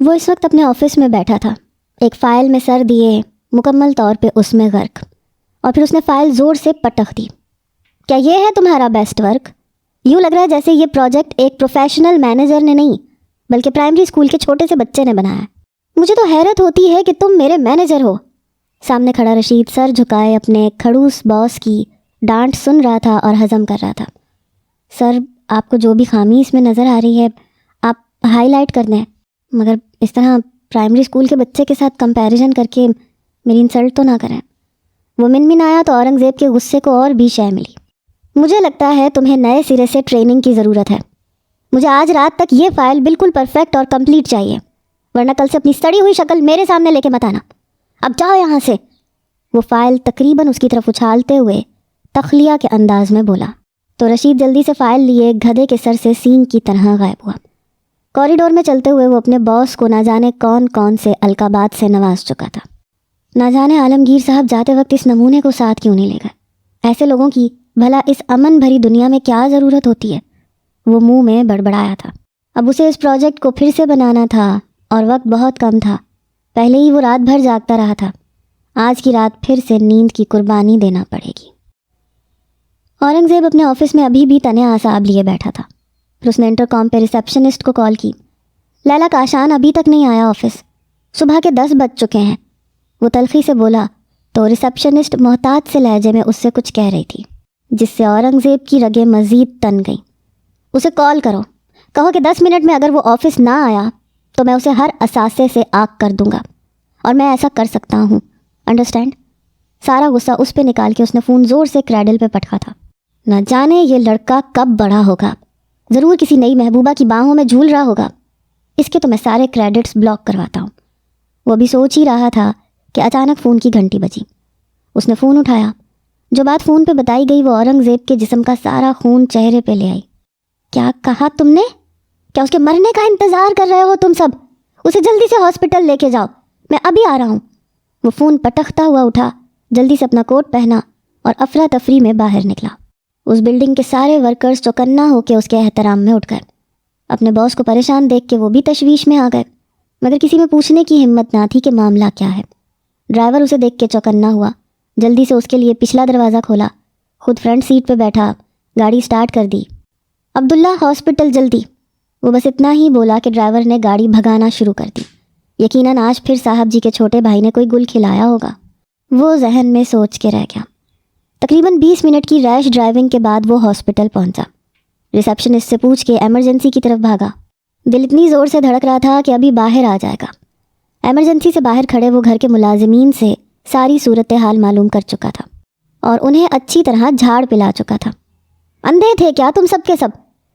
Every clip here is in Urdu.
وہ اس وقت اپنے آفس میں بیٹھا تھا، ایک فائل میں سر دیے، مکمل طور پہ اس میں غرق، اور پھر اس نے فائل زور سے پٹخ دی۔ کیا یہ ہے تمہارا بیسٹ ورک؟ یوں لگ رہا ہے جیسے یہ پروجیکٹ ایک پروفیشنل مینیجر نے نہیں بلکہ پرائمری اسکول کے چھوٹے سے بچے نے بنایا ہے۔ مجھے تو حیرت ہوتی ہے کہ تم میرے مینیجر ہو۔ سامنے کھڑا رشید سر جھکائے اپنے کھڑوس باس کی ڈانٹ سن رہا تھا اور ہضم کر رہا تھا۔ سر، آپ کو جو بھی خامی اس میں نظر آ رہی ہے آپ ہائی لائٹ کر دیں، مگر اس طرح پرائمری اسکول کے بچے کے ساتھ کمپیریزن کر کے میری انسلٹ تو نہ کریں۔ وہ من آیا تو اورنگ زیب کے غصے کو اور بھی شے ملی۔ مجھے لگتا ہے تمہیں نئے سرے سے ٹریننگ کی ضرورت ہے۔ مجھے آج رات تک یہ فائل بالکل پرفیکٹ اور کمپلیٹ چاہیے، ورنہ کل سے اپنی سڑی ہوئی شکل میرے سامنے لے کے مت آنا۔ اب جاؤ یہاں سے۔ وہ فائل تقریباً اس کی طرف اچھالتے ہوئے تخلیہ کے انداز میں بولا تو رشید جلدی سے فائل لیے گدھے کے سر سے سینگ کی طرح غائب ہوا۔ کوریڈور میں چلتے ہوئے وہ اپنے باس کو نہ جانے کون کون سے القابات سے نواز چکا تھا۔ نہ جانے عالمگیر صاحب جاتے وقت اس نمونے کو ساتھ کیوں نہیں لے گئے؟ ایسے لوگوں کی بھلا اس امن بھری دنیا میں کیا ضرورت ہوتی ہے؟ وہ منہ میں بڑبڑایا تھا۔ اب اسے اس پروجیکٹ کو پھر سے بنانا تھا اور وقت بہت کم تھا۔ پہلے ہی وہ رات بھر جاگتا رہا تھا، آج کی رات پھر سے نیند کی قربانی دینا پڑے گی۔ اورنگ زیب اپنے آفس میں ابھی بھی تنے اعصاب لیے بیٹھا تھا۔ پھر اس نے انٹر کام پہ ریسیپشنسٹ کو کال کی۔ لیلا کاشان ابھی تک نہیں آیا آفس، صبح کے 10 بج چکے ہیں۔ وہ تلخی سے بولا تو ریسیپشنسٹ محتاط سے لہجے میں اس سے کچھ کہہ رہی تھی، جس سے اورنگ زیب کی رگیں مزید تن گئیں۔ اسے کال کرو، کہو کہ 10 منٹ میں اگر وہ آفس نہ آیا تو میں اسے ہر اثاثے سے آگ کر دوں گا، اور میں ایسا کر سکتا ہوں، انڈرسٹینڈ؟ سارا غصہ اس پہ نکال کے اس نے فون زور سے کریڈل پہ پٹکا تھا۔ نہ جانے یہ لڑکا کب بڑا ہوگا، ضرور کسی نئی محبوبہ کی باہوں میں جھول رہا ہوگا۔ اس کے تو میں سارے کریڈٹس بلاک کرواتا ہوں۔ وہ بھی سوچ ہی رہا تھا کہ اچانک فون کی گھنٹی بجی۔ اس نے فون اٹھایا۔ جو بات فون پہ بتائی گئی وہ اورنگ زیب کے جسم کا سارا خون چہرے پہ لے آئی۔ کیا کہا تم نے؟ کیا اس کے مرنے کا انتظار کر رہے ہو تم سب؟ اسے جلدی سے ہاسپٹل لے کے جاؤ، میں ابھی آ رہا ہوں۔ وہ فون پٹختا ہوا اٹھا، جلدی سے اپنا کوٹ پہنا اور افراتفری میں باہر نکلا۔ اس بلڈنگ کے سارے ورکرز چوکنا ہو کے اس کے احترام میں اٹھ گئے۔ اپنے باس کو پریشان دیکھ کے وہ بھی تشویش میں آ گئے، مگر کسی میں پوچھنے کی ہمت نہ تھی کہ معاملہ کیا ہے۔ ڈرائیور اسے دیکھ کے چوکنا ہوا، جلدی سے اس کے لیے پچھلا دروازہ کھولا، خود فرنٹ سیٹ پہ بیٹھا، گاڑی سٹارٹ کر دی۔ عبداللہ ہاسپٹل جلدی۔ وہ بس اتنا ہی بولا کہ ڈرائیور نے گاڑی بھگانا شروع کر دی۔ یقیناً آج پھر صاحب جی کے چھوٹے بھائی نے کوئی گل کھلایا ہوگا، وہ ذہن میں سوچ کے رہ گیا۔ تقریباً 20 منٹ کی ریش ڈرائیونگ کے بعد وہ ہاسپٹل پہنچا۔ ریسیپشنسٹ سے پوچھ کے ایمرجنسی کی طرف بھاگا۔ دل اتنی زور سے دھڑک رہا تھا کہ ابھی باہر آ جائے گا۔ ایمرجنسی سے باہر کھڑے وہ گھر کے ملازمین سے ساری صورتحال معلوم کر چکا تھا اور انہیں اچھی طرح جھاڑ پلا چکا تھا۔ اندھے تھے کیا تم سب کے سب؟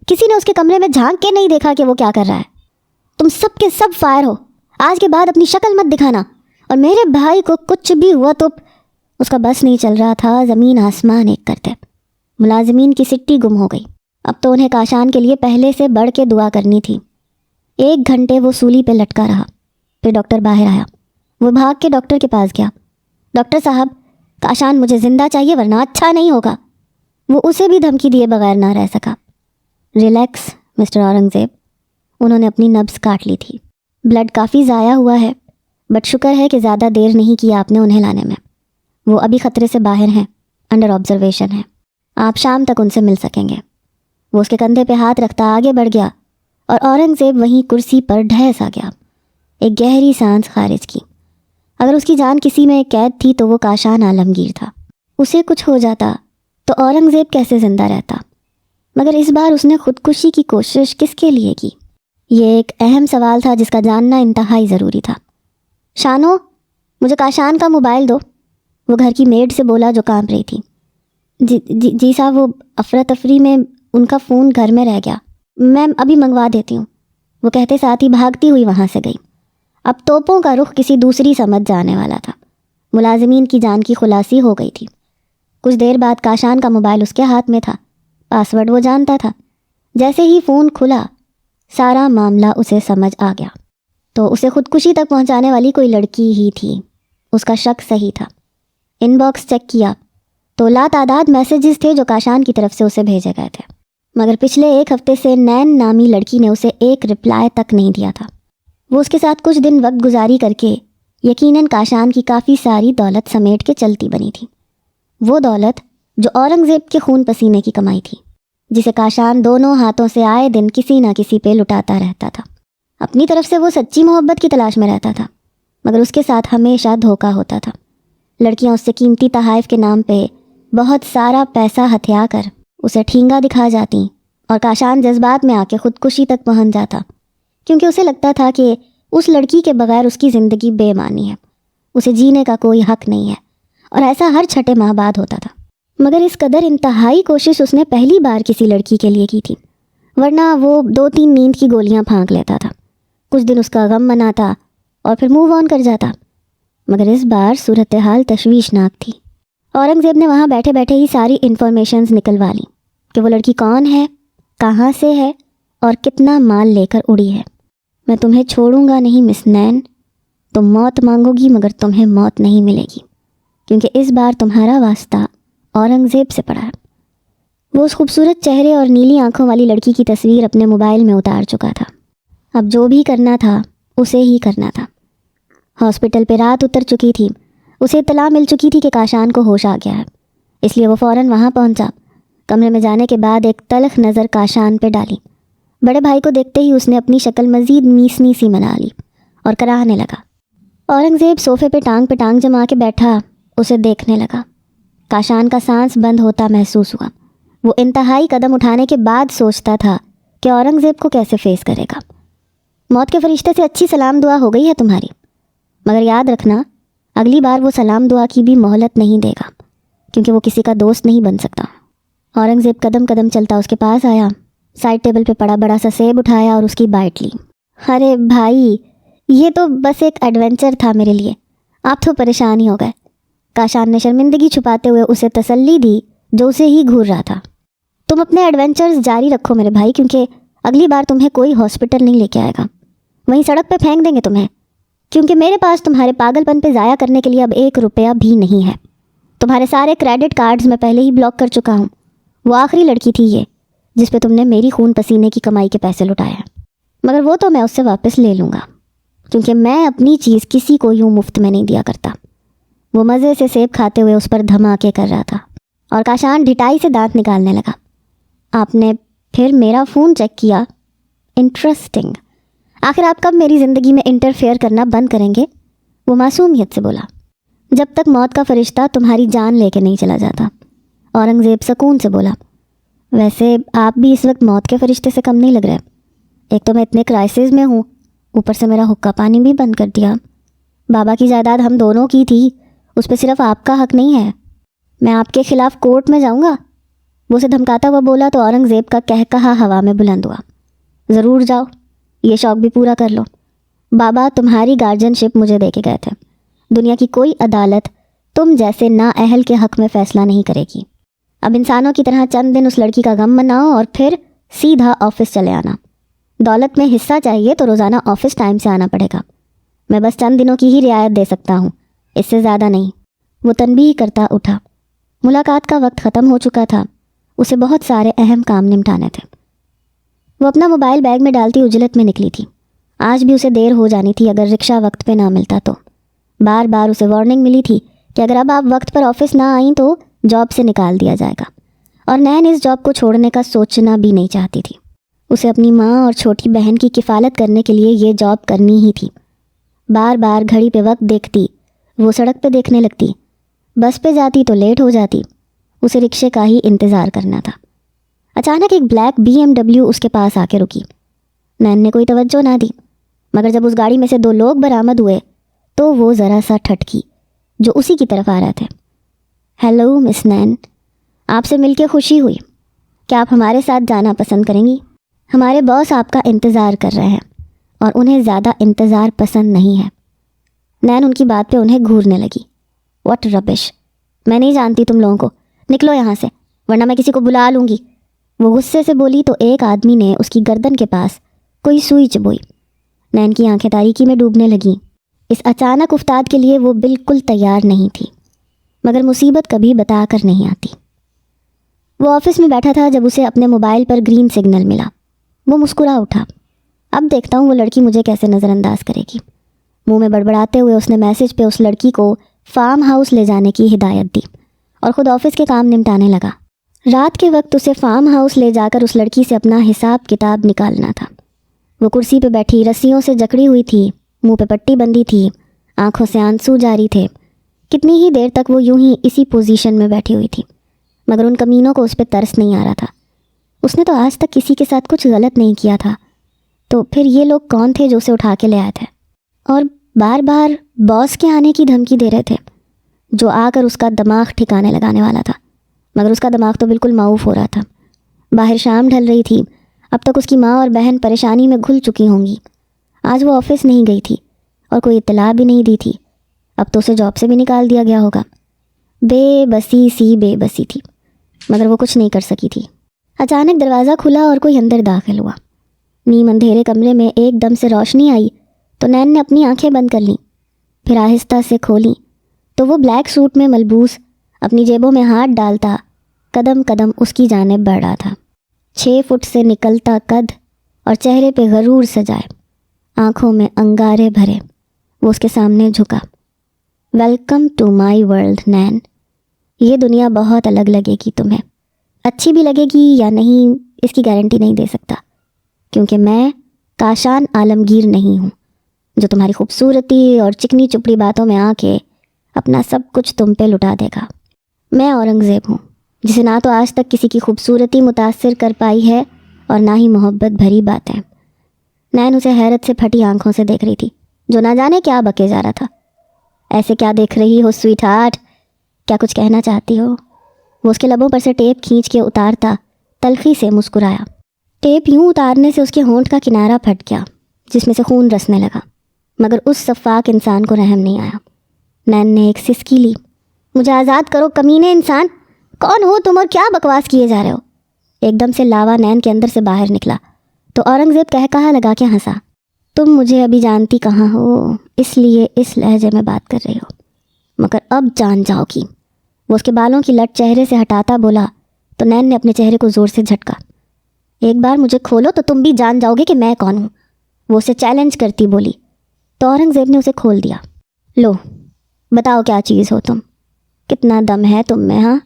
کسی نے اس کے کمرے میں جھانک کے نہیں دیکھا کہ وہ کیا کر رہا ہے؟ تم سب کے سب فائر ہو۔ آج کے بعد اپنی شکل مت دکھانا، اور میرے بھائی کو کچھ بھی ہوا تو… اس کا بس نہیں چل رہا تھا، زمین آسمان ایک کرتے۔ ملازمین کی سٹی گم ہو گئی۔ اب تو انہیں کاشان کے لیے پہلے سے بڑھ کے دعا کرنی تھی۔ 1 گھنٹے وہ سولی پہ لٹکا رہا۔ پھر ڈاکٹر باہر آیا۔ وہ بھاگ کے ڈاکٹر کے پاس گیا۔ ڈاکٹر صاحب، کاشان مجھے زندہ چاہیے ورنہ اچھا نہیں ہوگا۔ وہ اسے بھی دھمکی دیے بغیر نہ رہ سکا۔ ریلیکس مسٹر اورنگ زیب، انہوں نے اپنی نبض کاٹ لی تھی۔ بلڈ کافی ضائع ہوا ہے، بٹ شکر ہے کہ زیادہ دیر نہیں کیا آپ نے انہیں لانے میں۔ وہ ابھی خطرے سے باہر ہیں، انڈر آبزرویشن ہے۔ آپ شام تک ان سے مل سکیں گے۔ وہ اس کے کندھے پہ ہاتھ رکھتا آگے بڑھ گیا اور اورنگ زیب وہیں کرسی پر ڈھیس آ گیا۔ ایک گہری سانس خارج کی۔ اگر اس کی جان کسی میں قید تھی تو وہ کاشان عالمگیر تھا۔ اسے کچھ ہو جاتا تو اورنگ زیب کیسے زندہ رہتا؟ مگر اس بار اس نے خودکشی کی کوشش کس کے لیے کی؟ یہ ایک اہم سوال تھا جس کا جاننا انتہائی ضروری تھا۔ شانو، مجھے کاشان کا موبائل دو، وہ گھر کی میڈ سے بولا جو کانپ رہی تھی۔ جی صاحب، وہ افراتفری میں ان کا فون گھر میں رہ گیا، میں ابھی منگوا دیتی ہوں، وہ کہتے ساتھ ہی بھاگتی ہوئی وہاں سے گئی۔ اب توپوں کا رخ کسی دوسری سمت جانے والا تھا۔ ملازمین کی جان کی خلاصی ہو گئی تھی۔ کچھ دیر بعد کاشان کا موبائل اس کے ہاتھ میں تھا، پاس ورڈ وہ جانتا تھا۔ جیسے ہی فون کھلا سارا معاملہ اسے سمجھ آ گیا۔ تو اسے خودکشی تک پہنچانے والی کوئی لڑکی ہی تھی۔ اس کا شک صحیح تھا۔ ان باکس چیک کیا تو لاتعداد میسیجز تھے جو کاشان کی طرف سے اسے بھیجے گئے تھے، مگر پچھلے 1 ہفتے سے نین نامی لڑکی نے اسے ایک رپلائی تک نہیں دیا تھا۔ وہ اس کے ساتھ کچھ دن وقت گزاری کر کے یقیناً کاشان کی کافی ساری دولت سمیٹ کے چلتی بنی تھی، وہ دولت جو اورنگزیب کے خون پسینے کی کمائی تھی، جسے کاشان دونوں ہاتھوں سے آئے دن کسی نہ کسی پہ لٹاتا رہتا تھا۔ اپنی طرف سے وہ سچی محبت کی تلاش میں رہتا تھا، مگر اس کے ساتھ ہمیشہ دھوکہ ہوتا تھا۔ لڑکیاں اس سے قیمتی تحائف کے نام پہ بہت سارا پیسہ ہتھیا کر اسے ٹھینگا دکھا جاتی، اور کاشان جذبات میں آ کے خودکشی تک پہنچ جاتا، کیونکہ اسے لگتا تھا کہ اس لڑکی کے بغیر اس کی زندگی بے معنی ہے، اسے جینے کا کوئی حق نہیں ہے، اور ایسا ہر چھٹے ماہ بعد ہوتا تھا۔ مگر اس قدر انتہائی کوشش اس نے پہلی بار کسی لڑکی کے لیے کی تھی، ورنہ وہ 2-3 نیند کی گولیاں پھانک لیتا تھا، کچھ دن اس کا غم مناتا اور پھر موو آن کر جاتا۔ مگر اس بار صورتحال تشویشناک تھی۔ اورنگزیب نے وہاں بیٹھے بیٹھے ہی ساری انفارمیشنز نکلوا لی کہ وہ لڑکی کون ہے، کہاں سے ہے اور کتنا مال لے کر اڑی ہے۔ میں تمہیں چھوڑوں گا نہیں مس نین، تم موت مانگو گی مگر تمہیں موت نہیں ملے گی، کیونکہ اس بار تمہارا واسطہ اورنگزیب سے پڑا ہے۔ وہ اس خوبصورت چہرے اور نیلی آنکھوں والی لڑکی کی تصویر اپنے موبائل میں اتار چکا تھا۔ اب جو بھی کرنا تھا اسے ہی کرنا تھا۔ ہاسپٹل پہ رات اتر چکی تھی، اسے اطلاع مل چکی تھی کہ کاشان کو ہوش آ گیا ہے، اس لیے وہ فوراً وہاں پہنچا۔ کمرے میں جانے کے بعد ایک تلخ نظر کاشان پہ ڈالی۔ بڑے بھائی کو دیکھتے ہی اس نے اپنی شکل مزید میسنی سی بنا لی اور کراہنے لگا۔ اورنگزیب صوفے پہ ٹانگ جما کے بیٹھا اسے دیکھنے لگا۔ کاشان کا سانس بند ہوتا محسوس ہوا۔ وہ انتہائی قدم اٹھانے کے بعد سوچتا تھا کہ اورنگزیب کو کیسے فیس کرے گا۔ موت کے فرشتے سے اچھی سلام دعا ہو گئی ہے تمہاری، مگر یاد رکھنا اگلی بار وہ سلام دعا کی بھی مہلت نہیں دے گا، کیونکہ وہ کسی کا دوست نہیں بن سکتا۔ اورنگزیب قدم قدم چلتا اس کے پاس آیا، سائڈ ٹیبل پہ پڑا بڑا سا سیب اٹھایا اور اس کی بائٹ لی۔ ارے بھائی، یہ تو بس ایک ایڈونچر تھا میرے لیے، آپ تو پریشان ہی ہو گئے۔ کاشان نے شرمندگی چھپاتے ہوئے اسے تسلی دی جو اسے ہی گھور رہا تھا۔ تم اپنے ایڈونچرز جاری رکھو میرے بھائی، کیونکہ اگلی بار تمہیں کوئی ہاسپٹل نہیں لے کے آئے گا، وہیں سڑک پہ پھینک دیں گے تمہیں، کیونکہ میرے پاس تمہارے پاگل پن پہ ضائع کرنے کے لیے اب 1 روپیہ بھی نہیں ہے۔ تمہارے سارے کریڈٹ کارڈز میں پہلے ہی بلاک کر چکا ہوں۔ وہ آخری لڑکی تھی یہ جس پہ تم نے میری خون پسینے کی کمائی کے پیسے لٹائے ہیں، مگر وہ تو میں اس سے واپس لے لوں گا، کیونکہ میں اپنی چیز کسی کو یوں مفت میں نہیں دیا کرتا۔ وہ مزے سے سیب کھاتے ہوئے اس پر دھماکے کر رہا تھا، اور کاشان ڈھٹائی سے دانت نکالنے لگا۔ آپ نے پھر میرا فون چیک کیا؟ انٹرسٹنگ۔ آخر آپ کب میری زندگی میں انٹرفیئر کرنا بند کریں گے؟ وہ معصومیت سے بولا۔ جب تک موت کا فرشتہ تمہاری جان لے کے نہیں چلا جاتا، اورنگزیب سکون سے بولا۔ ویسے آپ بھی اس وقت موت کے فرشتے سے کم نہیں لگ رہے۔ ایک تو میں اتنے کرائسس میں ہوں، اوپر سے میرا حقہ پانی بھی بند کر دیا۔ بابا کی جائیداد ہم دونوں کی تھی، اس پہ صرف آپ کا حق نہیں ہے۔ میں آپ کے خلاف کورٹ میں جاؤں گا۔ وہ اسے دھمکاتا ہوا بولا تو اورنگزیب کا کہا ہوا میں بلند ہوا۔ ضرور جاؤ، یہ شوق بھی پورا کر لو۔ بابا تمہاری گارجین شپ مجھے دے کے گئے تھے۔ دنیا کی کوئی عدالت تم جیسے نااہل کے حق میں فیصلہ نہیں کرے گی۔ اب انسانوں کی طرح چند دن اس لڑکی کا غم مناؤ اور پھر سیدھا آفس چلے آنا۔ دولت میں حصہ چاہیے تو روزانہ آفس ٹائم سے آنا پڑے گا۔ میں بس چند دنوں کی ہی رعایت دے سکتا ہوں، اس سے زیادہ نہیں۔ وہ تنبیہ کرتا اٹھا۔ ملاقات کا وقت ختم ہو چکا تھا، اسے بہت سارے اہم کام نمٹانے تھے۔ وہ اپنا موبائل بیگ میں ڈالتی اجلت میں نکلی تھی۔ آج بھی اسے دیر ہو جانی تھی اگر رکشہ وقت پہ نہ ملتا تو۔ بار بار اسے وارننگ ملی تھی کہ اگر اب آپ وقت پر آفس نہ آئیں تو جاب سے نکال دیا جائے گا، اور نین اس جاب کو چھوڑنے کا سوچنا بھی نہیں چاہتی تھی۔ اسے اپنی ماں اور چھوٹی بہن کی کفالت کرنے کے لیے یہ جاب کرنی ہی تھی۔ بار بار گھڑی پہ وقت دیکھتی، وہ سڑک پہ دیکھنے لگتی، بس پہ جاتی تو لیٹ ہو جاتی۔ اسے رکشے کا ہی انتظار کرنا تھا۔ اچانک ایک بلیک BMW اس کے پاس آ کے رکی۔ نین نے کوئی توجہ نہ دی، مگر جب اس گاڑی میں سے 2 لوگ برآمد ہوئے تو وہ ذرا سا ٹھٹکی جو اسی کی طرف آ رہے تھے۔ ہیلو مس نین، آپ سے مل کے خوشی ہوئی۔ کیا آپ ہمارے ساتھ جانا پسند کریں گی؟ ہمارے باس آپ کا انتظار کر رہے ہیں اور انہیں زیادہ انتظار پسند نہیں ہے۔ نین ان کی بات پہ انہیں گھورنے لگی۔ واٹ ربش، میں نہیں جانتی تم لوگوں کو، نکلو یہاں سے ورنہ میں کسی کو بلا لوں گی۔ وہ غصے سے بولی تو ایک آدمی نے اس کی گردن کے پاس کوئی سوئی چبوئی۔ نین کی آنکھیں تاریکی میں ڈوبنے لگیں۔ اس اچانک افتاد کے لیے وہ بالکل تیار نہیں تھی، مگر مصیبت کبھی بتا کر نہیں آتی۔ وہ آفس میں بیٹھا تھا جب اسے اپنے موبائل پر گرین سگنل ملا۔ وہ مسکرا اٹھا۔ اب دیکھتا ہوں وہ لڑکی مجھے کیسے نظر انداز کرے گی۔ منہ میں بڑبڑاتے ہوئے اس نے میسج پہ اس لڑکی کو فارم ہاؤس لے جانے کی ہدایت دی اور خود آفس کے کام نمٹانے لگا۔ رات کے وقت اسے فارم ہاؤس لے جا کر اس لڑکی سے اپنا حساب کتاب نکالنا تھا۔ وہ کرسی پہ بیٹھی رسیوں سے جکڑی ہوئی تھی، منہ پہ پٹی بندھی تھی، آنکھوں سے آنسو جاری تھے۔ کتنی ہی دیر تک وہ یوں ہی اسی پوزیشن میں بیٹھی ہوئی تھی، مگر ان کمینوں کو اس پہ ترس نہیں آ رہا تھا۔ اس نے تو آج تک کسی کے ساتھ کچھ غلط نہیں کیا تھا، تو پھر یہ لوگ کون تھے جو اسے اٹھا کے لے آئے تھے اور بار بار باس کے آنے کی دھمکی دے رہے تھے، جو آ کر اس کا دماغ ٹھکانے لگانے والا تھا، مگر اس کا دماغ تو بالکل معاف ہو رہا تھا۔ باہر شام ڈھل رہی تھی، اب تک اس کی ماں اور بہن پریشانی میں گھل چکی ہوں گی۔ آج وہ آفس نہیں گئی تھی اور کوئی اطلاع بھی نہیں دی تھی، اب تو اسے جاب سے بھی نکال دیا گیا ہوگا۔ بے بسی تھی، مگر وہ کچھ نہیں کر سکی تھی۔ اچانک دروازہ کھلا اور کوئی اندر داخل ہوا۔ نیم اندھیرے کمرے میں ایک دم سے روشنی آئی تو نین نے اپنی آنکھیں بند کر لیں، پھر آہستہ سے کھولیں تو وہ بلیک سوٹ میں ملبوس اپنی جیبوں میں ہاتھ ڈالتا قدم قدم اس کی جانب بڑھ رہا تھا۔ 6 فٹ سے نکلتا قد اور چہرے پہ غرور سجائے، آنکھوں میں انگارے بھرے، وہ اس کے سامنے جھکا۔ ویلکم ٹو مائی ورلڈ نین، یہ دنیا بہت الگ لگے گی تمہیں، اچھی بھی لگے گی یا نہیں اس کی گارنٹی نہیں دے سکتا، کیونکہ میں کاشان عالمگیر نہیں ہوں جو تمہاری خوبصورتی اور چکنی چپڑی باتوں میں آ کے اپنا سب کچھ تم پہ لٹا دے گا۔ میں اورنگزیب ہوں، جسے نہ تو آج تک کسی کی خوبصورتی متاثر کر پائی ہے اور نہ ہی محبت بھری باتیں۔ نین اسے حیرت سے پھٹی آنکھوں سے دیکھ رہی تھی، جو نہ جانے کیا بکے جا رہا تھا۔ ایسے کیا دیکھ رہی ہو سویٹ ہارٹ، کیا کچھ کہنا چاہتی ہو؟ وہ اس کے لبوں پر سے ٹیپ کھینچ کے اتارتا تلخی سے مسکرایا۔ ٹیپ یوں اتارنے سے اس کے ہونٹ کا کنارہ پھٹ گیا، جس میں سے خون رسنے لگا، مگر اس سفاک انسان کو رحم نہیں آیا۔ نین نے ایک سسکی لی۔ مجھے آزاد کرو کمینے انسان، کون ہو تم اور کیا بکواس کیے جا رہے ہو؟ ایک دم سے لاوا نین کے اندر سے باہر نکلا تو اورنگزیب کہا لگا کے ہنسا۔ تم مجھے ابھی جانتی کہاں ہو، اس لیے اس لہجے میں بات کر رہی ہو، مگر اب جان جاؤ گی۔ وہ اس کے بالوں کی لٹ چہرے سے ہٹاتا بولا تو نین نے اپنے چہرے کو زور سے جھٹکا۔ ایک بار مجھے کھولو تو تم بھی جان جاؤ گے کہ میں کون ہوں، وہ اسے چیلنج کرتی بولی تو اورنگزیب نے اسے کھول دیا۔ لو بتاؤ کیا چیز ہو تم، کتنا دم ہے تم میں؟ ہاں؟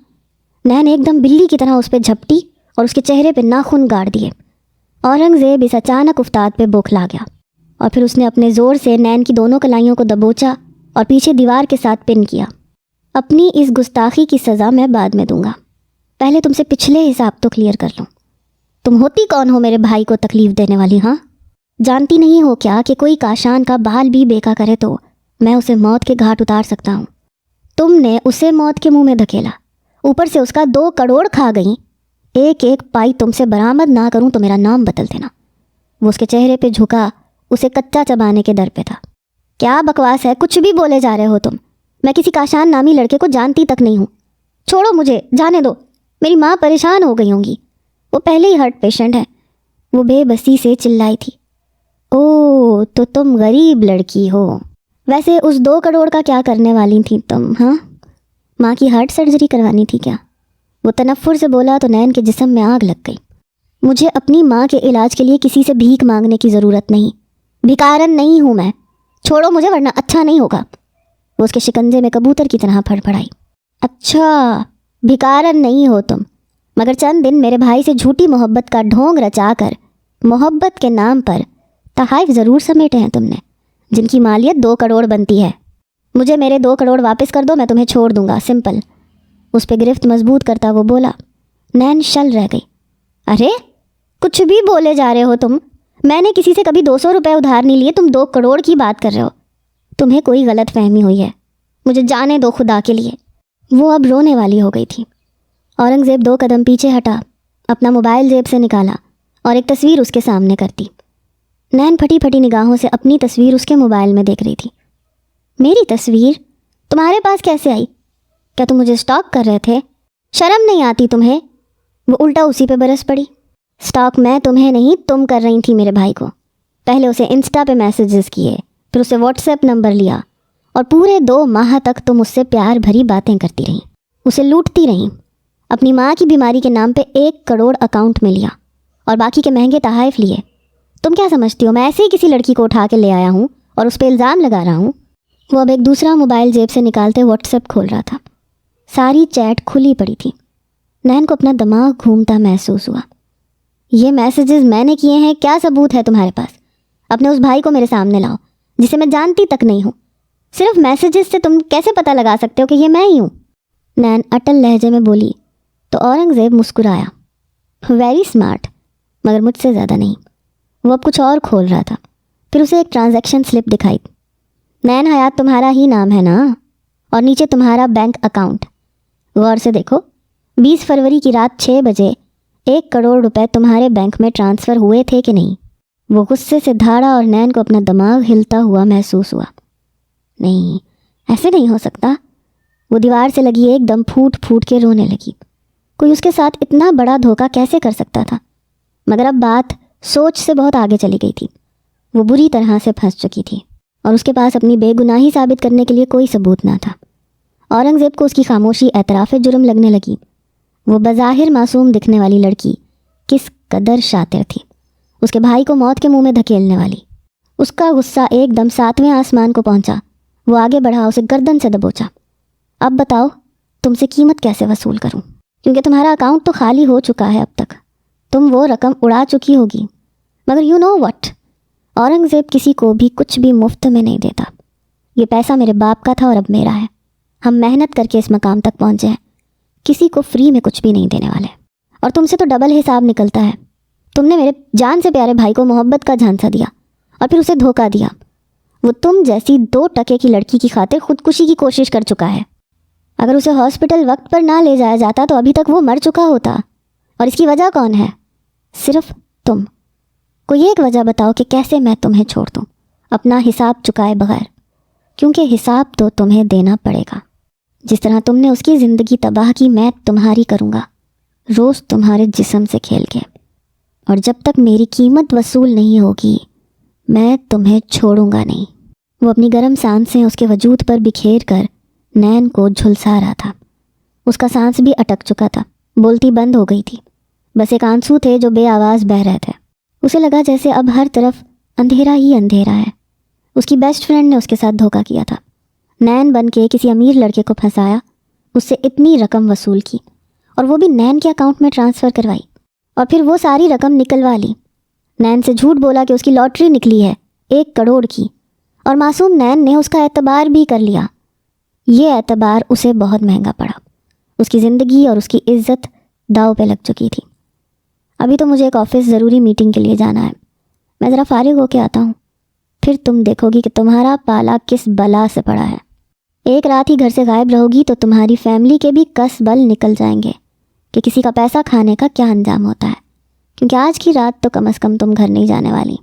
نین ایک دم بلی کی طرح اس پہ جھپٹی اور اس کے چہرے پہ ناخن گاڑ دیے۔ اورنگزیب اس اچانک افتاد پہ بوکھلا گیا اور پھر اس نے اپنے زور سے نین کی دونوں کلائیوں کو دبوچا اور پیچھے دیوار کے ساتھ پن کیا۔ اپنی اس گستاخی کی سزا میں بعد میں دوں گا، پہلے تم سے پچھلے حساب تو کلیئر کر لوں۔ تم ہوتی کون ہو میرے بھائی کو تکلیف دینے والی؟ ہاں، جانتی نہیں ہو کیا کہ کوئی کاشان کا بال بھی بیکا کرے تو میں اسے موت کے گھاٹ اتار سکتا ہوں؟ تم نے اسے موت کے منہ میں دھکیلا، اوپر سے اس کا 2 کروڑ کھا گئیں۔ ایک ایک پائی تم سے برآمد نہ کروں تو میرا نام بدل دینا۔ وہ اس کے چہرے پہ جھکا، اسے کچا چبانے کے در پہ تھا۔ کیا بکواس ہے، کچھ بھی بولے جا رہے ہو تم؟ میں کسی کاشان نامی لڑکے کو جانتی تک نہیں ہوں۔ چھوڑو مجھے، جانے دو، میری ماں پریشان ہو گئی ہوں گی، وہ پہلے ہی ہارٹ پیشنٹ ہے۔ وہ بے بسی سے چلائی تھی۔ او تو تم غریب لڑکی ہو، ویسے اس 2 کروڑ کا کیا کرنے والی تھی تم؟ ہاں، ماں کی ہارٹ سرجری کروانی تھی کیا؟ وہ تنفر سے بولا تو نین کے جسم میں آگ لگ گئی۔ مجھے اپنی ماں کے علاج کے لیے کسی سے بھیک مانگنے کی ضرورت نہیں، بھکارن نہیں ہوں میں، چھوڑو مجھے ورنہ اچھا نہیں ہوگا۔ وہ اس کے شکنجے میں کبوتر کی طرح پھڑ پڑائی۔ اچھا بھکارن نہیں ہو تم، مگر چند دن میرے بھائی سے جھوٹی محبت کا ڈھونگ رچا کر محبت کے نام پر تحائف ضرور سمیٹے ہیں تم نے، جن کی مالیت 2 کروڑ بنتی ہے۔ مجھے میرے 2 کروڑ واپس کر دو، میں تمہیں چھوڑ دوں گا، سمپل۔ اس پہ گرفت مضبوط کرتا وہ بولا۔ نین شل رہ گئی۔ ارے کچھ بھی بولے جا رہے ہو تم، میں نے کسی سے کبھی 200 روپے ادھار نہیں لیے، تم 2 کروڑ کی بات کر رہے ہو۔ تمہیں کوئی غلط فہمی ہوئی ہے، مجھے جانے دو خدا کے لیے۔ وہ اب رونے والی ہو گئی تھی۔ اورنگزیب 2 قدم پیچھے ہٹا، اپنا موبائل جیب سے نکالا اور ایک تصویر اس کے سامنے کر دی۔ نین پھٹی پھٹی نگاہوں سے اپنی تصویر اس کے موبائل میں دیکھ رہی تھی۔ میری تصویر تمہارے پاس کیسے آئی؟ کیا تم مجھے سٹاک کر رہے تھے؟ شرم نہیں آتی تمہیں؟ وہ الٹا اسی پہ برس پڑی۔ سٹاک میں تمہیں نہیں، تم کر رہی تھی میرے بھائی کو۔ پہلے اسے انسٹا پہ میسیجز کیے، پھر اسے واٹس ایپ نمبر لیا اور پورے 2 ماہ تک تم اس سے پیار بھری باتیں کرتی رہیں، اسے لوٹتی رہیں۔ اپنی ماں کی بیماری کے نام پہ 1 کروڑ اکاؤنٹ میں لیا اور باقی کے مہنگے تحائف لیے۔ تم کیا سمجھتی ہو میں ایسے ہی کسی لڑکی کو اٹھا کے لے آیا ہوں اور اس پہ الزام لگا رہا ہوں؟ وہ اب ایک دوسرا موبائل جیب سے نکالتے واٹس ایپ کھول رہا تھا۔ ساری چیٹ کھلی پڑی تھی۔ نین کو اپنا دماغ گھومتا محسوس ہوا۔ یہ میسیجز میں نے کیے ہیں، کیا ثبوت ہے تمہارے پاس؟ اپنے اس بھائی کو میرے سامنے لاؤ جسے میں جانتی تک نہیں ہوں۔ صرف میسیجز سے تم کیسے پتہ لگا سکتے ہو کہ یہ میں ہی ہوں؟ نین اٹل لہجے میں بولی تو اورنگزیب مسکرایا۔ ویری اسمارٹ، مگر مجھ سے زیادہ نہیں۔ وہ اب کچھ اور کھول رہا تھا۔ پھر اسے ایک ٹرانزیکشن سلپ دکھائی۔ نین حیات تمہارا ہی نام ہے نا، اور نیچے تمہارا بینک اکاؤنٹ۔ غور سے دیکھو، 20 فروری کی رات 6 بجے 1 کروڑ روپے تمہارے بینک میں ٹرانسفر ہوئے تھے کہ نہیں؟ وہ غصے سے دھاڑا اور نین کو اپنا دماغ ہلتا ہوا محسوس ہوا۔ نہیں، ایسے نہیں ہو سکتا۔ وہ دیوار سے لگی ایک دم پھوٹ پھوٹ کے رونے لگی۔ کوئی اس کے ساتھ اتنا بڑا دھوکہ کیسے کر سکتا تھا؟ مگر اب بات سوچ سے بہت آگے چلی گئی تھی۔ وہ بری طرح سے پھنس چکی تھی اور اس کے پاس اپنی بے گناہی ثابت کرنے کے لیے کوئی ثبوت نہ تھا۔ اورنگزیب کو اس کی خاموشی اعتراف جرم لگنے لگی۔ وہ بظاہر معصوم دکھنے والی لڑکی کس قدر شاطر تھی، اس کے بھائی کو موت کے منہ میں دھکیلنے والی۔ اس کا غصہ ایک دم 7ویں آسمان کو پہنچا۔ وہ آگے بڑھا، اسے گردن سے دبوچا۔ اب بتاؤ تم سے قیمت کیسے وصول کروں، کیونکہ تمہارا اکاؤنٹ تو خالی ہو چکا ہے اب تک۔ تم وہ رقم اڑا چکی ہوگی، مگر یو نو وٹ، اورنگزیب کسی کو بھی کچھ بھی مفت میں نہیں دیتا۔ یہ پیسہ میرے باپ کا تھا اور اب میرا ہے۔ ہم محنت کر کے اس مقام تک پہنچے ہیں، کسی کو فری میں کچھ بھی نہیں دینے والے۔ اور تم سے تو ڈبل حساب نکلتا ہے۔ تم نے میرے جان سے پیارے بھائی کو محبت کا جھانسا دیا اور پھر اسے دھوکہ دیا۔ وہ تم جیسی 2 ٹکے کی لڑکی کی خاطر خودکشی کی کوشش کر چکا ہے۔ اگر اسے ہاسپٹل وقت پر نہ لے جایا جاتا تو ابھی تک وہ مر چکا ہوتا۔ اور اس کی وجہ کون ہے؟ صرف تم۔ کوئی ایک وجہ بتاؤ کہ کیسے میں تمہیں چھوڑ دوں اپنا حساب چکائے بغیر، کیونکہ حساب تو تمہیں دینا پڑے گا۔ جس طرح تم نے اس کی زندگی تباہ کی، میں تمہاری کروں گا، روز تمہارے جسم سے کھیل کے۔ اور جب تک میری قیمت وصول نہیں ہوگی میں تمہیں چھوڑوں گا نہیں۔ وہ اپنی گرم سانسیں اس کے وجود پر بکھیر کر نین کو جھلسا رہا تھا۔ اس کا سانس بھی اٹک چکا تھا، بولتی بند ہو گئی تھی، بس ایک آنسو تھے جو بے آواز بہہ رہے تھے۔ اسے لگا جیسے اب ہر طرف اندھیرا ہی اندھیرا ہے۔ اس کی بیسٹ فرینڈ نے اس کے ساتھ دھوکہ کیا تھا، نین بن کے کسی امیر لڑکے کو پھنسایا، اس سے اتنی رقم وصول کی اور وہ بھی نین کے اکاؤنٹ میں ٹرانسفر کروائی، اور پھر وہ ساری رقم نکلوا لی۔ نین سے جھوٹ بولا کہ اس کی لاٹری نکلی ہے 1 کروڑ کی، اور معصوم نین نے اس کا اعتبار بھی کر لیا۔ یہ اعتبار اسے بہت مہنگا پڑا۔ اس کی زندگی اور اس کی عزت داؤ پہ لگ چکی تھی۔ ابھی تو مجھے ایک آفس ضروری میٹنگ کے لیے جانا ہے، میں ذرا فارغ ہو کے آتا ہوں، پھر تم دیکھو گی کہ تمہارا پالا کس بلا سے پڑا ہے۔ ایک رات ہی گھر سے غائب رہو گی تو تمہاری فیملی کے بھی کس بل نکل جائیں گے کہ کسی کا پیسہ کھانے کا کیا انجام ہوتا ہے، کیونکہ آج کی رات تو کم از کم تم گھر نہیں جانے والی۔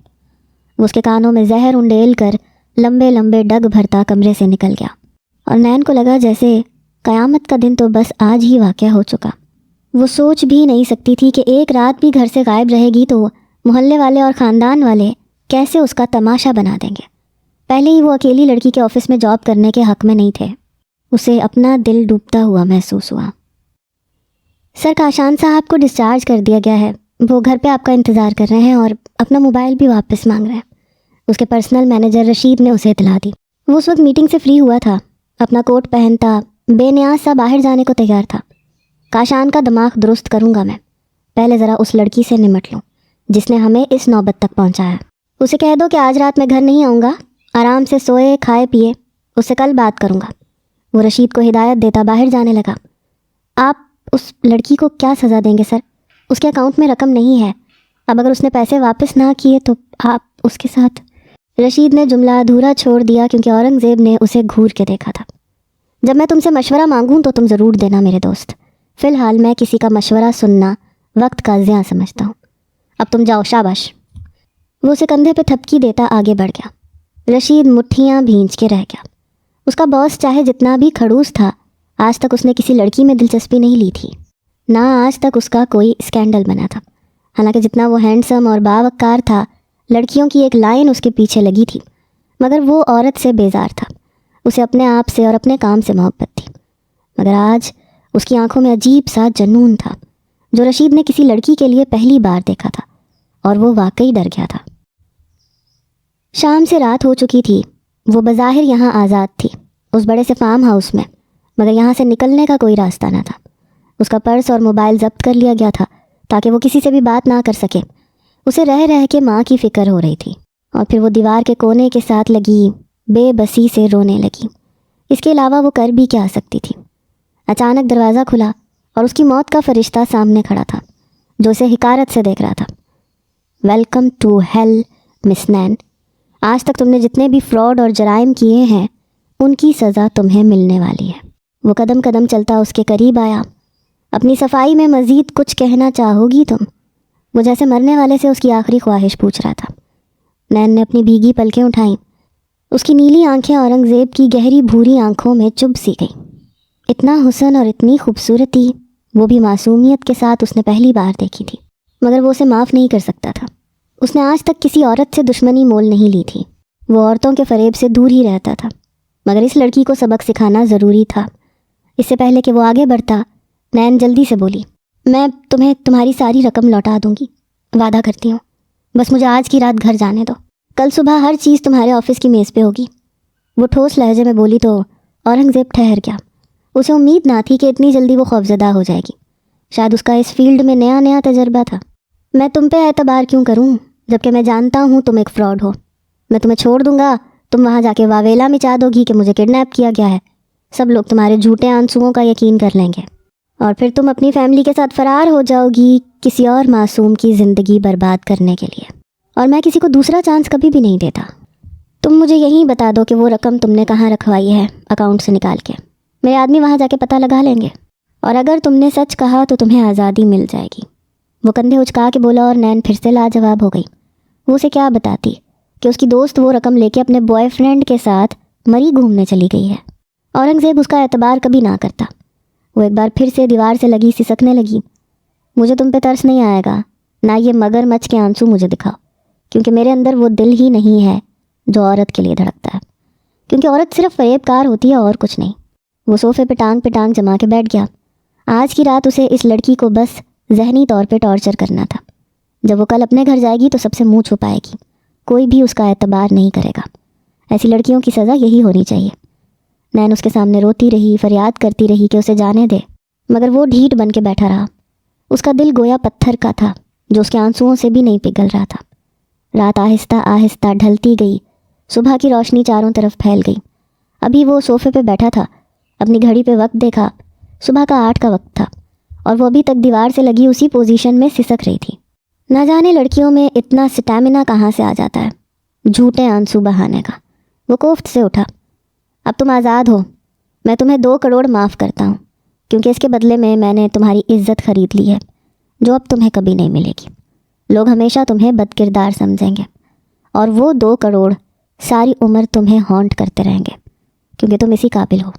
وہ اس کے کانوں میں زہر انڈیل کر لمبے لمبے ڈگ بھرتا کمرے سے نکل گیا، اور نین کو لگا جیسے قیامت کا دن تو بس آج ہی واقع ہو چکا۔ وہ سوچ بھی نہیں سکتی تھی کہ ایک رات بھی گھر سے غائب رہے گی تو محلے والے اور خاندان والے کیسے اس کا تماشا بنا دیں گے۔ پہلے ہی وہ اکیلی لڑکی کے آفس میں جاب کرنے کے حق میں نہیں تھے۔ اسے اپنا دل ڈوبتا ہوا محسوس ہوا۔ سر کاشان صاحب کو ڈسچارج کر دیا گیا ہے، وہ گھر پہ آپ کا انتظار کر رہے ہیں اور اپنا موبائل بھی واپس مانگ رہے ہیں۔ اس کے پرسنل مینیجر رشید نے اسے اطلاع دی۔ وہ اس وقت میٹنگ سے فری ہوا تھا، اپنا کوٹ پہنتا بے نیاز سا باہر جانے کو تیار تھا۔ کاشان کا دماغ درست کروں گا میں، پہلے ذرا اس لڑکی سے نمٹ لوں جس نے ہمیں اس نوبت تک پہنچایا۔ اسے کہہ دو کہ آج رات میں گھر نہیں آؤں گا، آرام سے سوئے کھائے پیے، اس سے کل بات کروں گا۔ وہ رشید کو ہدایت دیتا باہر جانے لگا۔ آپ اس لڑکی کو کیا سزا دیں گے سر؟ اس کے اکاؤنٹ میں رقم نہیں ہے، اب اگر اس نے پیسے واپس نہ کیے تو آپ اس کے ساتھ۔ رشید نے جملہ ادھورا چھوڑ دیا کیونکہ اورنگزیب نے اسے گھور کے دیکھا تھا۔ جب میں تم سے مشورہ مانگوں تو تم ضرور دینا میرے دوست، فی الحال میں کسی کا مشورہ سننا وقت کا ضیاع سمجھتا ہوں۔ اب تم جاؤ، شاباش۔ وہ اسے کندھے پہ تھپکی دیتا آگے بڑھ گیا۔ رشید مٹھیاں بھینچ کے رہ گیا۔ اس کا باس چاہے جتنا بھی کھڑوس تھا، آج تک اس نے کسی لڑکی میں دلچسپی نہیں لی تھی، نہ آج تک اس کا کوئی اسکینڈل بنا تھا۔ حالانکہ جتنا وہ ہینڈسم اور باوقار تھا، لڑکیوں کی ایک لائن اس کے پیچھے لگی تھی، مگر وہ عورت سے بیزار تھا۔ اسے اپنے آپ سے اور اپنے کام سے محبت تھی، مگر آج اس کی آنکھوں میں عجیب سا جنون تھا جو رشید نے کسی لڑکی کے لیے پہلی بار دیکھا تھا، اور وہ واقعی ڈر گیا تھا۔ شام سے رات ہو چکی تھی. وہ بظاہر یہاں آزاد تھی اس بڑے سے فارم ہاؤس میں، مگر یہاں سے نکلنے کا کوئی راستہ نہ تھا. اس کا پرس اور موبائل ضبط کر لیا گیا تھا تاکہ وہ کسی سے بھی بات نہ کر سکے. اسے رہ رہ کے ماں کی فکر ہو رہی تھی، اور پھر وہ دیوار کے کونے کے ساتھ لگی بے بسی سے رونے لگی. اس کے علاوہ وہ کر بھی کیا سکتی تھی؟ اچانک دروازہ کھلا اور اس کی موت کا فرشتہ سامنے کھڑا تھا جو اسے حقارت سے دیکھ رہا تھا. ویلکم ٹو ہیل مس نین. آج تک تم نے جتنے بھی فراڈ اور جرائم کیے ہیں ان کی سزا تمہیں ملنے والی ہے. وہ قدم قدم چلتا اس کے قریب آیا. اپنی صفائی میں مزید کچھ کہنا چاہو گی تم؟ وہ جیسے مرنے والے سے اس کی آخری خواہش پوچھ رہا تھا. نین نے اپنی بھیگی پلکیں اٹھائیں. اس کی نیلی آنکھیں اورنگزیب کی گہری بھوری آنکھوں میں چبھ سی گئیں. اتنا حسن اور اتنی خوبصورتی، وہ بھی معصومیت کے ساتھ اس نے پہلی بار دیکھی تھی، مگر وہ اسے معاف نہیں کر سکتا تھا. اس نے آج تک کسی عورت سے دشمنی مول نہیں لی تھی. وہ عورتوں کے فریب سے دور ہی رہتا تھا، مگر اس لڑکی کو سبق سکھانا ضروری تھا. اس سے پہلے کہ وہ آگے بڑھتا، نین جلدی سے بولی، میں تمہیں تمہاری ساری رقم لوٹا دوں گی، وعدہ کرتی ہوں. بس مجھے آج کی رات گھر جانے دو. کل صبح ہر چیز تمہارے آفس کی میز پہ ہوگی. وہ ٹھوس لہجے میں بولی تو اورنگزیب ٹھہر گیا. اسے امید نہ تھی کہ اتنی جلدی وہ خوفزدہ ہو جائے گی. شاید اس کا اس فیلڈ میں نیا تجربہ تھا. میں تم پہ اعتبار کیوں کروں جبکہ میں جانتا ہوں تم ایک فراڈ ہو. میں تمہیں چھوڑ دوں گا، تم وہاں جا کے واویلا مچا دو گی کہ مجھے کڈنیپ کیا گیا ہے. سب لوگ تمہارے جھوٹے آنسوؤں کا یقین کر لیں گے، اور پھر تم اپنی فیملی کے ساتھ فرار ہو جاؤ گی کسی اور معصوم کی زندگی برباد کرنے کے لیے. اور میں کسی کو دوسرا چانس کبھی بھی نہیں دیتا. تم مجھے یہی بتا دو کہ وہ رقم تم نے کہاں رکھوائی ہے اکاؤنٹ سے نکال کے. میرے آدمی وہاں جا کے پتہ لگا لیں گے، اور اگر تم نے سچ کہا تو تمہیں آزادی مل جائے گی. وہ کندھے اچکا کے بولا اور نین پھر سے لاجواب ہو گئی. وہ اسے کیا بتاتی کہ اس کی دوست وہ رقم لے کے اپنے بوائے فرینڈ کے ساتھ مری گھومنے چلی گئی ہے. اورنگزیب اس کا اعتبار کبھی نہ کرتا. وہ ایک بار پھر سے دیوار سے لگی سسکنے لگی. مجھے تم پہ ترس نہیں آئے گا، نہ یہ مگر مچھ کے آنسو مجھے دکھاؤ، کیونکہ میرے اندر وہ دل ہی نہیں ہے جو عورت کے لیے دھڑکتا ہے. کیونکہ عورت صرف فریب کار ہوتی ہے اور کچھ نہیں. وہ صوفے پہ ٹانگ جما کے بیٹھ گیا. آج کی رات اسے اس لڑکی کو بس ذہنی طور پہ ٹارچر کرنا تھا. جب وہ کل اپنے گھر جائے گی تو سب سے منہ چھپائے گی، کوئی بھی اس کا اعتبار نہیں کرے گا. ایسی لڑکیوں کی سزا یہی ہونی چاہیے. نین اس کے سامنے روتی رہی، فریاد کرتی رہی کہ اسے جانے دے، مگر وہ ڈھیٹ بن کے بیٹھا رہا. اس کا دل گویا پتھر کا تھا جو اس کے آنسوؤں سے بھی نہیں پگھل رہا تھا. رات آہستہ آہستہ ڈھلتی گئی. صبح کی روشنی چاروں طرف پھیل گئی. ابھی وہ صوفے پہ بیٹھا تھا، اپنی گھڑی پہ وقت دیکھا. صبح کا 8 کا وقت تھا اور وہ ابھی تک دیوار سے لگی اسی پوزیشن میں سسک رہی تھی. نہ جانے لڑکیوں میں اتنا سٹیمنا کہاں سے آ جاتا ہے جھوٹے آنسو بہانے کا. وہ کوفت سے اٹھا. اب تم آزاد ہو. میں تمہیں 2 کروڑ معاف کرتا ہوں، کیونکہ اس کے بدلے میں نے تمہاری عزت خرید لی ہے جو اب تمہیں کبھی نہیں ملے گی. لوگ ہمیشہ تمہیں بد کردار سمجھیں گے، اور وہ 2 کروڑ ساری عمر تمہیں ہانٹ کرتے رہیں گے کیونکہ تم اسی قابل ہو.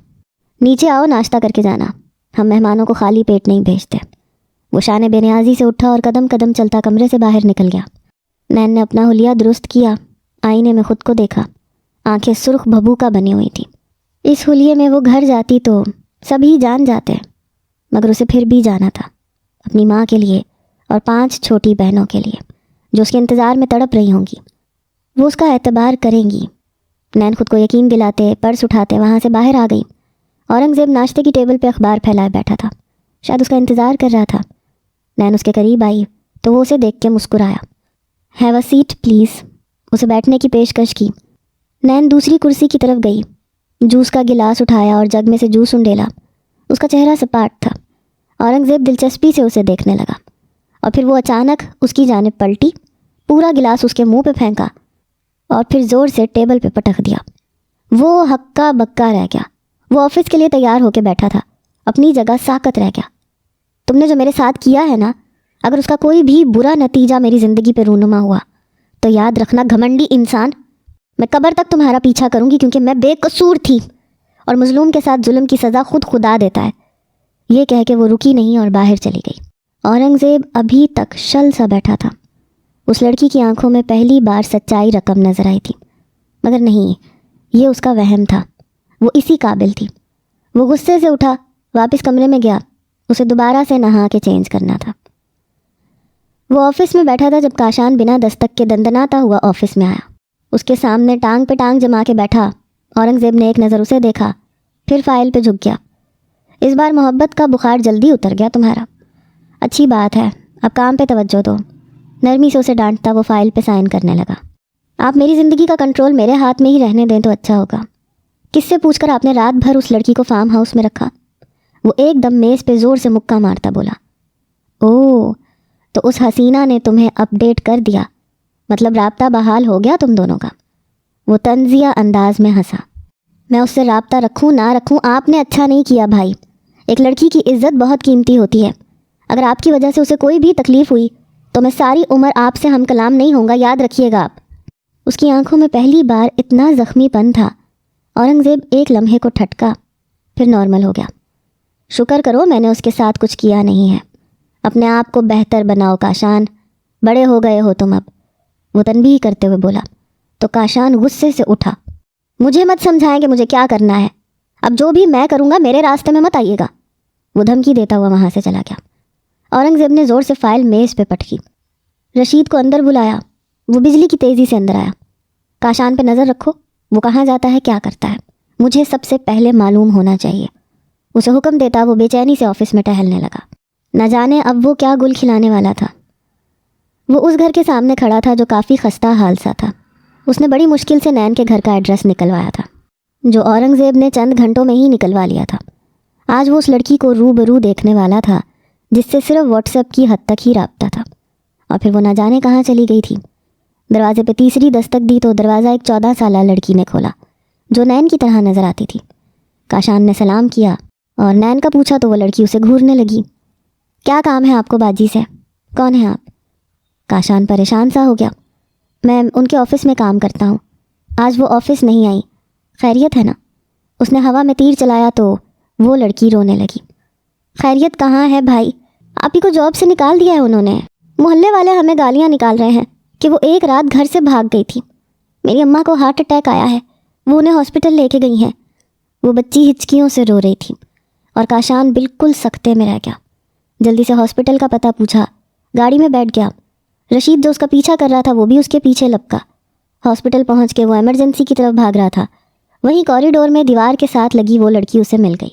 نیچے آؤ، ناشتہ کر کے جانا، ہم مہمانوں کو خالی پیٹ نہیں بھیجتے. وہ شان بے نیازی سے اٹھا اور قدم قدم چلتا کمرے سے باہر نکل گیا. نین نے اپنا حلیہ درست کیا. آئینے میں خود کو دیکھا. آنکھیں سرخ بھبو کا بنی ہوئی تھی. اس حلیے میں وہ گھر جاتی تو سبھی جان جاتے، مگر اسے پھر بھی جانا تھا، اپنی ماں کے لیے اور 5 چھوٹی بہنوں کے لیے جو اس کے انتظار میں تڑپ رہی ہوں گی. وہ اس کا اعتبار کریں گی. نین خود کو یقین دلاتے پرس اٹھاتے وہاں سے باہر آ گئی. اورنگزیب ناشتے کی ٹیبل پہ اخبار پھیلائے بیٹھا تھا، شاید اس کا انتظار کر رہا تھا. نین اس کے قریب آئی تو وہ اسے دیکھ کے مسکرایا. Have a seat please. اسے بیٹھنے کی پیشکش کی. نین دوسری کرسی کی طرف گئی، جوس کا گلاس اٹھایا اور جگ میں سے جوس انڈیلا. اس کا چہرہ سپاٹ تھا. اورنگزیب دلچسپی سے اسے دیکھنے لگا، اور پھر وہ اچانک اس کی جانب پلٹی، پورا گلاس اس کے منہ پہ پھینکا اور پھر زور سے ٹیبل پہ پٹک دیا. وہ ہکا بکا رہ گیا. وہ آفس کے لیے تیار ہو کے بیٹھا تھا، اپنی جگہ ساکت رہ گیا. تم نے جو میرے ساتھ کیا ہے نا، اگر اس کا کوئی بھی برا نتیجہ میری زندگی پہ رونما ہوا تو یاد رکھنا گھمنڈی انسان، میں قبر تک تمہارا پیچھا کروں گی، کیونکہ میں بے قصور تھی اور مظلوم کے ساتھ ظلم کی سزا خود خدا دیتا ہے. یہ کہہ کے وہ رکی نہیں اور باہر چلی گئی. اورنگزیب ابھی تک شل سا بیٹھا تھا. اس لڑکی کی آنکھوں میں پہلی بار سچائی رقم نظر آئی تھی، مگر نہیں، یہ اس کا وہم تھا. وہ اسی قابل تھی. وہ غصے سے اٹھا، واپس کمرے میں گیا. اسے دوبارہ سے نہا کے چینج کرنا تھا. وہ آفس میں بیٹھا تھا جب کاشان بنا دستک کے دندناتا ہوا آفس میں آیا. اس کے سامنے ٹانگ پہ ٹانگ جما کے بیٹھا اورنگزیب نے ایک نظر اسے دیکھا، پھر فائل پہ جھک گیا۔ اس بار محبت کا بخار جلدی اتر گیا تمہارا۔ اچھی بات ہے، اب کام پہ توجہ دو۔ نرمی سے اسے ڈانٹتا وہ فائل پہ سائن کرنے لگا۔ آپ میری زندگی کا کنٹرول میرے ہاتھ میں ہی رہنے دیں تو اچھا ہوگا۔ کس سے پوچھ کر آپ نے رات بھر اس لڑکی کو فارم ہاؤس میں رکھا؟ وہ ایک دم میز پہ زور سے مکہ مارتا بولا۔ اوہ، تو اس حسینہ نے تمہیں اپڈیٹ کر دیا، مطلب رابطہ بحال ہو گیا تم دونوں کا؟ وہ طنزیہ انداز میں ہنسا۔ میں اس سے رابطہ رکھوں نہ رکھوں آپ نے اچھا نہیں کیا بھائی۔ ایک لڑکی کی عزت بہت قیمتی ہوتی ہے، اگر آپ کی وجہ سے اسے کوئی بھی تکلیف ہوئی تو میں ساری عمر آپ سے ہم کلام نہیں ہوں گا، یاد رکھیے گا آپ۔ اس کی آنکھوں میں پہلی بار اتنا زخمی پن تھا۔ اورنگزیب ایک لمحے کو ٹھٹکا، پھر نارمل ہو گیا۔ شکر کرو میں نے اس کے ساتھ کچھ کیا نہیں ہے۔ اپنے آپ کو بہتر بناؤ کاشان، بڑے ہو گئے ہو تم اب، وہ تنبیہ کرتے ہوئے بولا۔ تو کاشان غصے سے اٹھا۔ مجھے مت سمجھائیں کہ مجھے کیا کرنا ہے، اب جو بھی میں کروں گا میرے راستے میں مت آئیے گا۔ وہ دھمکی دیتا ہوا وہاں سے چلا گیا۔ اورنگزیب نے زور سے فائل میز پہ پٹکی۔ رشید کو اندر بلایا، وہ بجلی کی تیزی سے اندر آیا۔ کاشان پہ نظر رکھو، وہ کہاں جاتا ہے کیا کرتا ہے، مجھے سب سے پہلے معلوم ہونا چاہیے۔ اسے حکم دیتا وہ بے چینی سے آفس میں ٹہلنے لگا۔ نہ جانے اب وہ کیا گل کھلانے والا تھا۔ وہ اس گھر کے سامنے کھڑا تھا جو کافی خستہ حال سا تھا۔ اس نے بڑی مشکل سے نین کے گھر کا ایڈریس نکلوایا تھا، جو اورنگزیب نے چند گھنٹوں میں ہی نکلوا لیا تھا۔ آج وہ اس لڑکی کو روبرو دیکھنے والا تھا جس سے صرف واٹس ایپ کی حد تک ہی رابطہ تھا، اور پھر وہ نہ جانے کہاں چلی گئی تھی۔ دروازے پہ تیسری دستک دی تو دروازہ ایک 14 سالہ لڑکی نے کھولا جو نین کی طرح نظر آتی تھی۔ کاشان نے سلام کیا اور نین کا پوچھا تو وہ لڑکی اسے گھورنے لگی۔ کیا کام ہے آپ کو باجی سے؟ کون ہیں آپ؟ کاشان پریشان سا ہو گیا۔ میں ان کے آفس میں کام کرتا ہوں، آج وہ آفس نہیں آئی، خیریت ہے نا؟ اس نے ہوا میں تیر چلایا تو وہ لڑکی رونے لگی۔ خیریت کہاں ہے بھائی، آپ ہی کو جاب سے نکال دیا ہے انہوں نے۔ محلے والے ہمیں گالیاں نکال رہے ہیں کہ وہ ایک رات گھر سے بھاگ گئی تھی۔ میری اماں کو ہارٹ اٹیک آیا ہے، وہ انہیں ہاسپٹل لے کے گئی ہیں۔ وہ بچی ہچکیوں سے رو رہی تھی اور کاشان بالکل سکتے میں رہ گیا۔ جلدی سے ہاسپٹل کا پتہ پوچھا، گاڑی میں بیٹھ گیا۔ رشید جو اس کا پیچھا کر رہا تھا وہ بھی اس کے پیچھے لپکا۔ ہاسپٹل پہنچ کے وہ ایمرجنسی کی طرف بھاگ رہا تھا۔ وہیں کوریڈور میں دیوار کے ساتھ لگی وہ لڑکی اسے مل گئی۔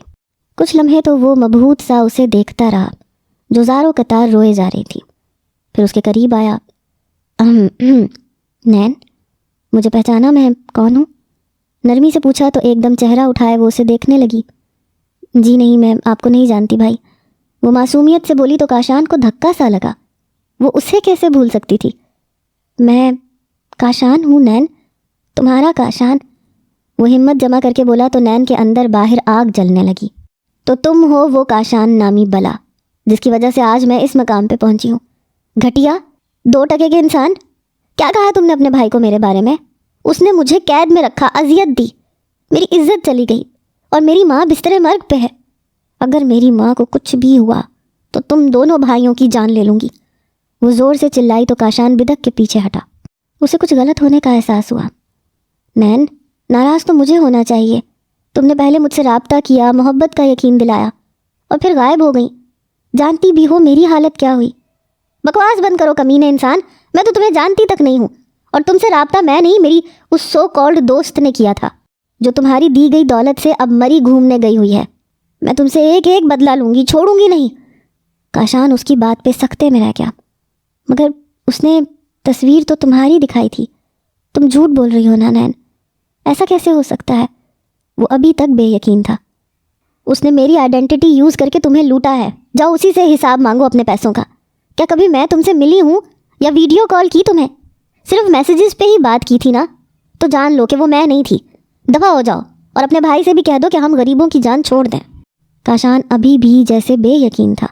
کچھ لمحے تو وہ مبہوت سا اسے دیکھتا رہا جو زاروں قطار روئے جا رہی تھی، پھر اس کے قریب آیا۔ نین، مجھے پہچانا میں کون ہوں؟ نرمی سے پوچھا تو ایک دم چہرہ اٹھائے وہ اسے دیکھنے لگی۔ جی نہیں، میں آپ کو نہیں جانتی بھائی، وہ معصومیت سے بولی تو کاشان کو دھکا سا لگا۔ وہ اسے کیسے بھول سکتی تھی؟ میں کاشان ہوں نین، تمہارا کاشان۔ وہ ہمت جمع کر کے بولا تو نین کے اندر باہر آگ جلنے لگی۔ تو تم ہو وہ کاشان نامی بلا جس کی وجہ سے آج میں اس مقام پہ پہنچی ہوں؟ گھٹیا، 2 ٹکے کے انسان، کیا کہا تم نے اپنے بھائی کو میرے بارے میں؟ اس نے مجھے قید میں رکھا، اذیت دی، میری عزت چلی گئی، اور میری ماں بستر مرگ پہ ہے۔ اگر میری ماں کو کچھ بھی ہوا تو تم دونوں بھائیوں کی جان لے لوں گی۔ وہ زور سے چلائی تو کاشان بدک کے پیچھے ہٹا۔ اسے کچھ غلط ہونے کا احساس ہوا۔ نین، ناراض تو مجھے ہونا چاہیے، تم نے پہلے مجھ سے رابطہ کیا، محبت کا یقین دلایا، اور پھر غائب ہو گئی۔ جانتی بھی ہو میری حالت کیا ہوئی۔ بکواس بند کرو کمینے انسان، میں تو تمہیں جانتی تک نہیں ہوں، اور تم سے رابطہ میں نہیں میری اس سو کالڈ دوست نے کیا تھا جو تمہاری دی گئی دولت سے اب مری گھومنے گئی ہوئی ہے۔ میں تم سے ایک ایک بدلہ لوں گی، چھوڑوں گی نہیں۔ کاشان اس کی بات پہ سکتے میں رہ گیا۔ مگر اس نے تصویر تو تمہاری دکھائی تھی، تم جھوٹ بول رہی ہو نا نین، ایسا کیسے ہو سکتا ہے؟ وہ ابھی تک بے یقین تھا۔ اس نے میری آئیڈینٹی یوز کر کے تمہیں لوٹا ہے، جاؤ اسی سے حساب مانگو اپنے پیسوں کا۔ کیا کبھی میں تم سے ملی ہوں یا ویڈیو کال کی تمہیں؟ صرف میسیجز پہ ہی بات کی تھی نا، تو جان لو کہ وہ میں نہیں تھی۔ دفع ہو جاؤ اور اپنے بھائی سے بھی کہہ دو کہ ہم غریبوں کی جان چھوڑ دیں۔ کاشان ابھی بھی جیسے بے یقین تھا،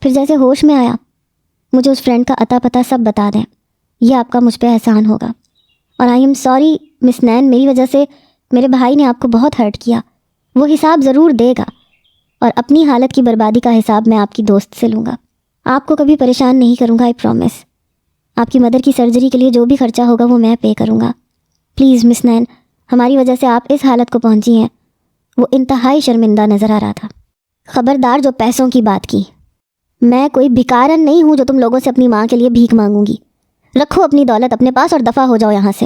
پھر جیسے ہوش میں آیا۔ مجھے اس فرینڈ کا اتا پتہ سب بتا دیں، یہ آپ کا مجھ پہ احسان ہوگا۔ اور آئی ایم سوری مس نین، میری وجہ سے میرے بھائی نے آپ کو بہت ہرٹ کیا، وہ حساب ضرور دے گا، اور اپنی حالت کی بربادی کا حساب میں آپ کی دوست سے لوں گا۔ آپ کو کبھی پریشان نہیں کروں گا، آئی پرومس۔ آپ کی مدر کی سرجری کے لیے جو بھی خرچہ ہوگا وہ میں پے کروں گا۔ پلیز مس نین، ہماری وجہ سے آپ اس حالت کو پہنچی ہیں۔ وہ انتہائی شرمندہ نظر آ رہا تھا۔ خبردار جو پیسوں کی بات کی، میں کوئی بھکارن نہیں ہوں جو تم لوگوں سے اپنی ماں کے لیے بھیک مانگوں گی۔ رکھو اپنی دولت اپنے پاس اور دفع ہو جاؤ یہاں سے۔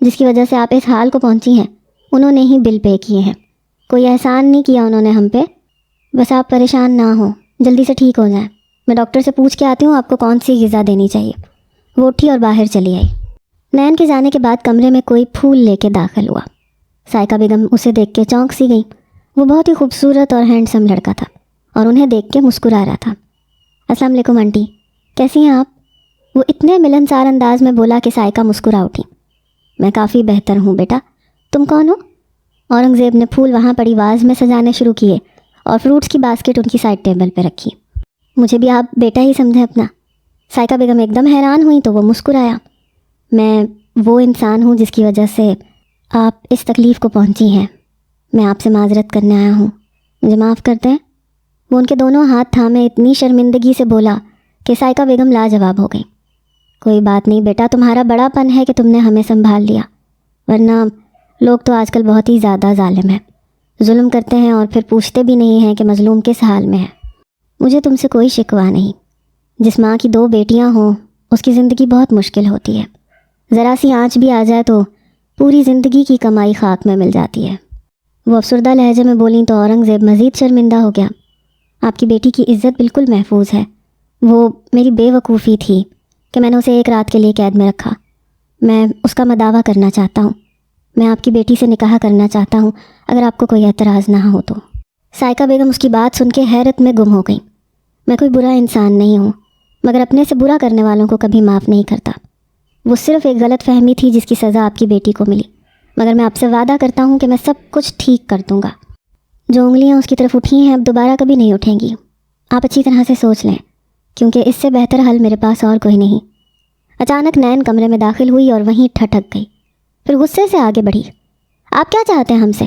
جس کی وجہ سے آپ اس حال کو پہنچی ہیں انہوں نے ہی بل پے کیے ہیں. کوئی احسان نہیں کیا انہوں نے ہم پہ. بس آپ پریشان نہ ہوں، جلدی سے ٹھیک ہو جائیں. میں ڈاکٹر سے پوچھ کے آتی ہوں آپ کو کون سی غذا دینی چاہیے. وہ اٹھی اور باہر چلی آئی. نین کے جانے کے بعد کمرے میں کوئی پھول لے کے داخل ہوا. سائقہ بیگم اسے دیکھ کے چونک سی گئی. وہ بہت ہی خوبصورت اور ہینڈسم لڑکا تھا اور انہیں دیکھ کے مسکرا رہا تھا. السلام علیکم آنٹی، کیسی ہیں آپ؟ وہ اتنے ملنسار انداز میں بولا کہ سائقہ مسکرا اٹھی. میں کافی بہتر ہوں بیٹا، تم کون ہو؟ اورنگزیب نے پھول وہاں پڑی واز میں سجانے شروع کیے اور فروٹس کی باسکٹ ان کی سائڈ ٹیبل پہ رکھی. مجھے بھی آپ بیٹا ہی سمجھیں اپنا. سائقہ بیگم ایک دم حیران ہوئی تو وہ مسکرایا. میں وہ انسان ہوں جس کی وجہ سے آپ اس تکلیف کو پہنچی ہیں. میں آپ سے معذرت کرنے آیا ہوں، مجھے معاف کر دیں. وہ ان کے دونوں ہاتھ تھامے اتنی شرمندگی سے بولا کہ سائقہ بیگم لاجواب ہو گئی. کوئی بات نہیں بیٹا، تمہارا بڑا پن ہے کہ تم نے ہمیں سنبھال لیا، ورنہ لوگ تو آج کل بہت ہی زیادہ ظالم ہیں، ظلم کرتے ہیں اور پھر پوچھتے بھی نہیں ہیں کہ مظلوم کس حال میں ہے. مجھے تم سے کوئی شکوہ نہیں. جس ماں کی 2 بیٹیاں ہوں اس کی زندگی بہت مشکل ہوتی ہے. ذرا سی آنچ بھی آ جائے تو پوری زندگی کی کمائی خاک میں مل جاتی ہے. وہ افسردہ لہجے میں بولیں تو اورنگزیب مزید شرمندہ ہو گیا. آپ کی بیٹی کی عزت بالکل محفوظ ہے. وہ میری بے وقوفی تھی کہ میں نے اسے 1 رات کے لیے قید میں رکھا. میں اس کا مداوع کرنا چاہتا ہوں. میں آپ کی بیٹی سے نکاح کرنا چاہتا ہوں اگر آپ کو کوئی اعتراض نہ ہو تو. سائقہ بیگم اس کی بات سن کے حیرت میں گم ہو گئی. میں کوئی برا انسان نہیں ہوں، مگر اپنے سے برا کرنے والوں کو کبھی معاف نہیں کرتا. وہ صرف ایک غلط فہمی تھی جس کی سزا آپ کی بیٹی کو ملی، مگر میں آپ سے وعدہ کرتا ہوں کہ میں سب کچھ ٹھیک کر دوں گا. جو انگلیاں اس کی طرف اٹھی ہیں اب دوبارہ کبھی نہیں اٹھیں گی. آپ اچھی طرح سے سوچ لیں، کیونکہ اس سے بہتر حل میرے پاس اور کوئی نہیں. اچانک نین کمرے میں داخل ہوئی اور وہیں ٹھٹک گئی. پھر غصے سے آگے بڑھی. آپ کیا چاہتے ہیں ہم سے؟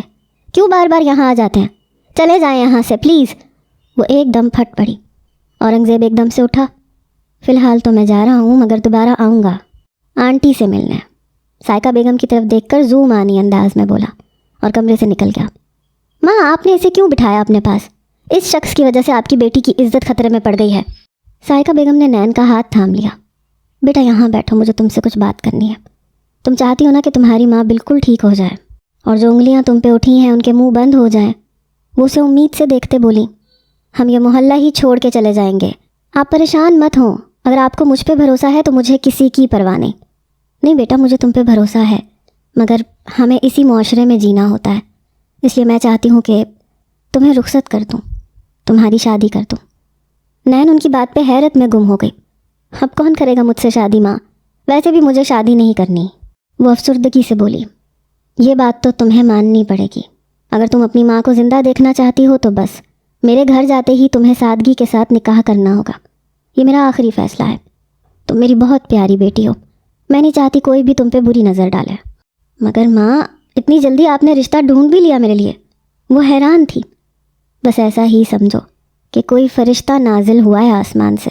کیوں بار بار یہاں آ جاتے ہیں؟ چلے جائیں یہاں سے پلیز. وہ ایک دم پھٹ پڑی. اورنگزیب ایک دم سے اٹھا. فی الحال تو میں جا رہا ہوں، مگر دوبارہ آؤں گا آنٹی سے ملنے. سائقہ بیگم کی طرف دیکھ کر زو مانی انداز میں بولا اور کمرے سے نکل گیا. ماں، آپ نے اسے کیوں بٹھایا اپنے پاس؟ اس شخص کی وجہ سے آپ کی بیٹی کی عزت خطرے میں پڑ گئی ہے. سائقہ بیگم نے نین کا ہاتھ تھام لیا. بیٹا یہاں بیٹھو، مجھے تم سے کچھ بات کرنی ہے. تم چاہتی ہو نا کہ تمہاری ماں بالکل ٹھیک ہو جائے اور جو انگلیاں تم پہ اٹھی ہیں ان کے منہ بند ہو جائیں. وہ اسے امید سے دیکھتے بولی، ہم یہ محلہ ہی چھوڑ کے چلے جائیں گے. آپ پریشان مت ہوں، اگر آپ کو مجھ پہ بھروسہ ہے تو مجھے کسی کی پرواہ نہیں. نہیں بیٹا، مجھے تم پہ بھروسہ ہے، مگر ہمیں اسی معاشرے میں جینا ہوتا ہے، اس لیے میں چاہتی ہوں کہ تمہیں رخصت کر دوں، تمہاری شادی کر دوں. نین ان کی بات پہ حیرت میں گم ہو گئی. اب کون کرے گا مجھ سے شادی ماں؟ ویسے بھی مجھے شادی نہیں کرنی. وہ افسردگی سے بولی. یہ بات تو تمہیں ماننی پڑے گی. اگر تم اپنی ماں کو زندہ دیکھنا چاہتی ہو تو بس میرے گھر جاتے ہی تمہیں سادگی کے ساتھ نکاح کرنا ہوگا. یہ میرا آخری فیصلہ ہے. تم میری بہت پیاری بیٹی ہو، میں نہیں چاہتی کوئی بھی تم پہ بری نظر ڈالے. مگر ماں، اتنی جلدی آپ نے رشتہ ڈھونڈ بھی لیا میرے لیے؟ وہ حیران تھی. بس ایسا ہی سمجھو کہ کوئی فرشتہ نازل ہوا ہے آسمان سے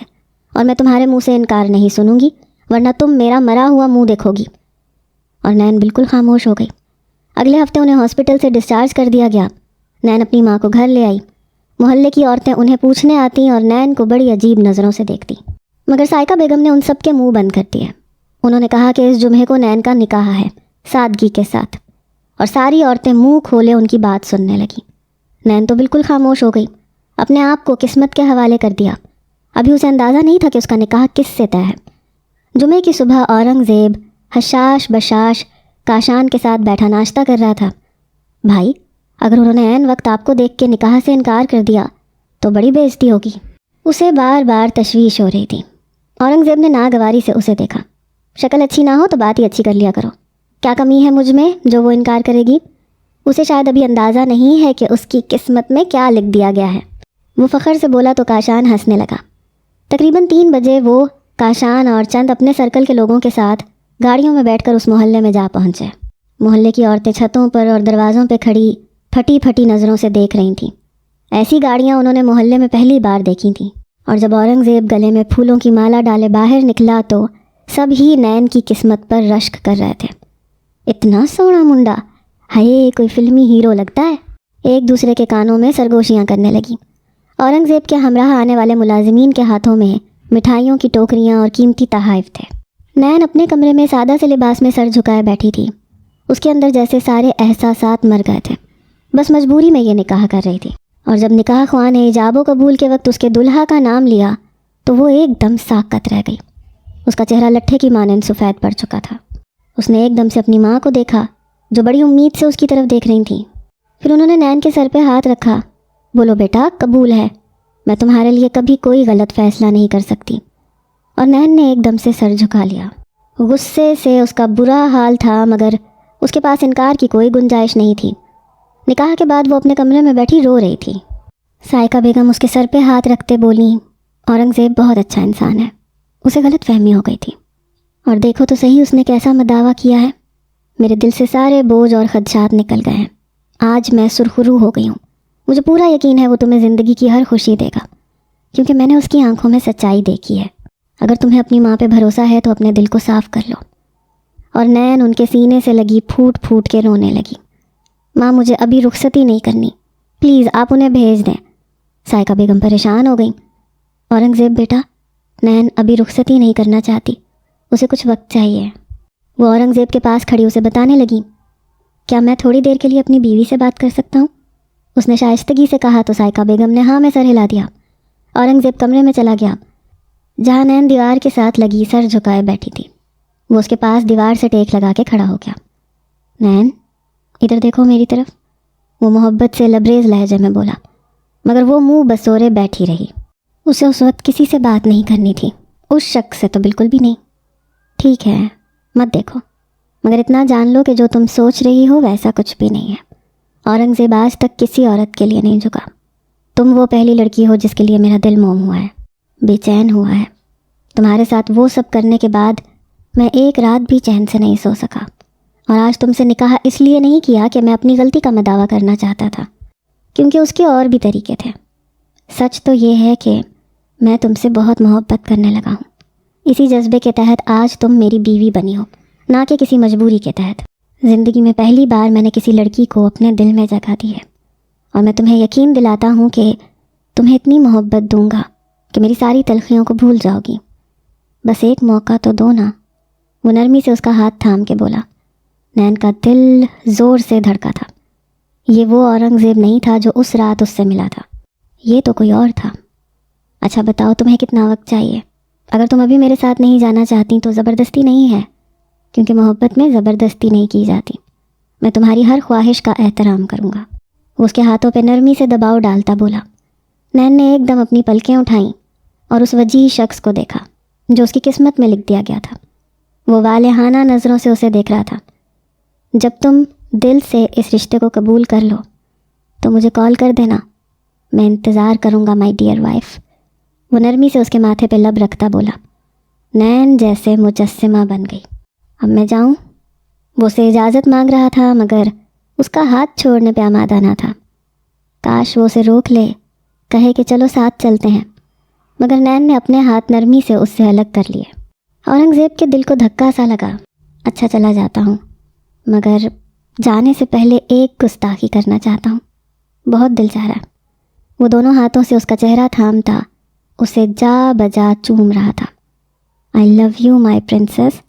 اور میں تمہارے منہ سے انکار نہیں سنوں گی، ورنہ تم میرا مرا ہوا منہ دیکھو گی. اور نین بالکل خاموش ہو گئی. اگلے ہفتے انہیں ہاسپٹل سے ڈسچارج کر دیا گیا. نین اپنی ماں کو گھر لے آئی. محلے کی عورتیں انہیں پوچھنے آتی اور نین کو بڑی عجیب نظروں سے دیکھتی، مگر سائقہ بیگم نے ان سب کے منہ بند کر دیے. انہوں نے کہا کہ اس جمعے کو نین کا نکاح ہے سادگی کے ساتھ، اور ساری عورتیں منہ کھولے ان کی بات سننے لگیں. نین تو بالکل خاموش ہو گئی، اپنے آپ کو قسمت کے حوالے کر دیا. ابھی اسے اندازہ نہیں تھا کہ اس کا نکاح کس سے طے ہے. جمعے کی صبح اورنگزیب حشاش بشاش کاشان کے ساتھ بیٹھا ناشتہ کر رہا تھا. بھائی، اگر انہوں نے عین وقت آپ کو دیکھ کے نکاح سے انکار کر دیا تو بڑی بے عزتی ہوگی. اسے بار بار تشویش ہو رہی تھی. اورنگزیب نے ناگواری سے اسے دیکھا. شکل اچھی نہ ہو تو بات ہی اچھی کر لیا کرو. کیا کمی ہے مجھ میں جو وہ انکار کرے گی؟ اسے شاید ابھی اندازہ نہیں ہے کہ اس کی قسمت میں کیا لکھ دیا گیا ہے. وہ فخر سے بولا تو کاشان ہنسنے لگا. تقریباً 3 بجے وہ، کاشان اور چند اپنے سرکل کے لوگوں کے ساتھ گاڑیوں میں بیٹھ کر اس محلے میں جا پہنچے. محلے کی عورتیں چھتوں پر اور دروازوں پہ کھڑی پھٹی پھٹی نظروں سے دیکھ رہی تھیں. ایسی گاڑیاں انہوں نے محلے میں پہلی بار دیکھی تھیں. اور جب اورنگزیب گلے میں پھولوں کی مالا ڈالے باہر نکلا تو سب ہی نین کی قسمت پر رشک کر رہے تھے. اتنا سونا منڈا، ہائے کوئی فلمی ہیرو لگتا ہے. ایک دوسرے کے کانوں میں سرگوشیاں کرنے لگیں. اورنگزیب کے ہمراہ آنے والے ملازمین کے ہاتھوں میں مٹھائیوں کی ٹوکریاں اور قیمتی تحائف تھے. نین اپنے کمرے میں سادہ سے لباس میں سر جھکائے بیٹھی تھی اس کے اندر جیسے سارے احساسات مر گئے تھے، بس مجبوری میں یہ نکاح کر رہی تھی۔ اور جب نکاح خواہ نے ایجاب و قبول کے وقت اس کے دلہا کا نام لیا تو وہ ایک دم ساکت رہ گئی۔ اس کا چہرہ لٹھے کی مانند سفید پڑ چکا تھا۔ اس نے ایک دم سے اپنی ماں کو دیکھا جو بڑی امید سے اس کی طرف دیکھ رہی تھیں۔ پھر انہوں نے نین کے سر پہ ہاتھ رکھا۔ بولو بیٹا، قبول ہے، میں تمہارے لیے کبھی کوئی غلط فیصلہ نہیں کر سکتی۔ اور نین نے ایک دم سے سر جھکا لیا۔ غصے سے اس کا برا حال تھا، مگر اس کے پاس انکار کی کوئی گنجائش نہیں تھی۔ نکاح کے بعد وہ اپنے کمرے میں بیٹھی رو رہی تھی۔ سائقہ بیگم اس کے سر پہ ہاتھ رکھتے بولیں، اورنگزیب بہت اچھا انسان ہے، اسے غلط فہمی ہو گئی تھی، اور دیکھو تو صحیح اس نے کیسا مداوع کیا ہے۔ میرے دل سے سارے بوجھ اور خدشات نکل گئے ہیں۔ آج میں سرخرو ہو گئی ہوں۔ مجھے پورا یقین ہے وہ تمہیں زندگی کی ہر خوشی دے گا، کیونکہ میں نے اس کی آنکھوں میں سچائی دیکھی ہے۔ اگر تمہیں اپنی ماں پہ بھروسہ ہے تو اپنے دل کو صاف کر لو۔ اور نین ان کے سینے سے لگی پھوٹ پھوٹ کے رونے لگی۔ ماں، مجھے ابھی رخصتی نہیں کرنی، پلیز آپ انہیں بھیج دیں۔ سائقہ بیگم پریشان ہو گئیں۔ اورنگزیب بیٹا، نین ابھی رخصتی نہیں کرنا چاہتی، اسے کچھ وقت چاہیے۔ وہ اورنگزیب کے پاس کھڑی اسے بتانے لگیں، کیا میں تھوڑی دیر کے لیے اپنی بیوی سے بات کر سکتا ہوں؟ اس نے شائستگی سے کہا تو سائقہ بیگم نے ہاں میں سر ہلا دیا۔ اورنگزیب کمرے میں چلا گیا جہاں نین دیوار کے ساتھ لگی سر جھکائے بیٹھی تھی۔ وہ اس کے پاس دیوار سے ٹیک لگا کے کھڑا ہو گیا۔ نین، ادھر دیکھو میری طرف، وہ محبت سے لبریز لہجے میں بولا، مگر وہ منہ بسورے بیٹھی رہی۔ اسے اس وقت کسی سے بات نہیں کرنی تھی، اس شخص سے تو بالکل بھی نہیں۔ ٹھیک ہے، مت دیکھو، مگر اتنا جان لو کہ جو تم سوچ رہی ہو ویسا کچھ بھی نہیں ہے۔ اورنگزیب آج تک کسی عورت کے لیے نہیں جھکا۔ تم وہ پہلی لڑکی ہو جس کے لیے میرا دل موم ہوا ہے، بے چین ہوا ہے۔ تمہارے ساتھ وہ سب کرنے کے بعد میں ایک رات بھی چین سے نہیں سو سکا، اور آج تم سے نکاح اس لیے نہیں کیا کہ میں اپنی غلطی کا مداوع کرنا چاہتا تھا، کیونکہ اس کے اور بھی طریقے تھے۔ سچ تو یہ ہے کہ میں تم سے بہت محبت کرنے لگا ہوں۔ اسی جذبے کے تحت آج تم میری بیوی بنی ہو، نہ کہ کسی مجبوری کے تحت۔ زندگی میں پہلی بار میں نے کسی لڑکی کو اپنے دل میں جگہ دی ہے، اور میں تمہیں یقین دلاتا ہوں کہ تمہیں اتنی محبت دوں گا کہ میری ساری تلخیوں کو بھول جاؤ گی۔ بس ایک موقع تو دو نا۔ وہ نرمی سے اس کا ہاتھ تھام کے بولا۔ نین کا دل زور سے دھڑکا تھا۔ یہ وہ اورنگزیب نہیں تھا جو اس رات اس سے ملا تھا، یہ تو کوئی اور تھا۔ اچھا بتاؤ، تمہیں کتنا وقت چاہیے؟ اگر تم ابھی میرے ساتھ نہیں جانا چاہتی تو زبردستی نہیں ہے، کیونکہ محبت میں زبردستی نہیں کی جاتی۔ میں تمہاری ہر خواہش کا احترام کروں گا۔ وہ اس کے ہاتھوں پہ نرمی سے دباؤ ڈالتا بولا۔ نین نے ایک دم اپنی پلکیں اٹھائیں اور اس وجیح شخص کو دیکھا جو اس کی قسمت میں لکھ دیا گیا تھا۔ وہ والہانہ نظروں سے اسے دیکھ رہا تھا۔ جب تم دل سے اس رشتے کو قبول کر لو تو مجھے کال کر دینا، میں انتظار کروں گا مائی ڈیئر وائف۔ وہ نرمی سے اس کے ماتھے پہ لب رکھتا بولا۔ نین جیسے مجسمہ بن گئی۔ اب میں جاؤں؟ وہ اسے اجازت مانگ رہا تھا، مگر اس کا ہاتھ چھوڑنے پہ آمادہ نہ تھا۔ کاش وہ اسے روک لے، کہے کہ چلو ساتھ چلتے ہیں، مگر نین نے اپنے ہاتھ نرمی سے اس سے الگ کر لیے۔ اورنگزیب کے دل کو دھکا سا لگا۔ اچھا چلا جاتا ہوں، مگر جانے سے پہلے ایک گستاخی کرنا چاہتا ہوں، بہت دل چاہ رہا۔ وہ دونوں ہاتھوں سے اس کا چہرہ تھامتا، اسے جا بجا چوم رہا تھا۔ آئی لو یو مائی پرنسس۔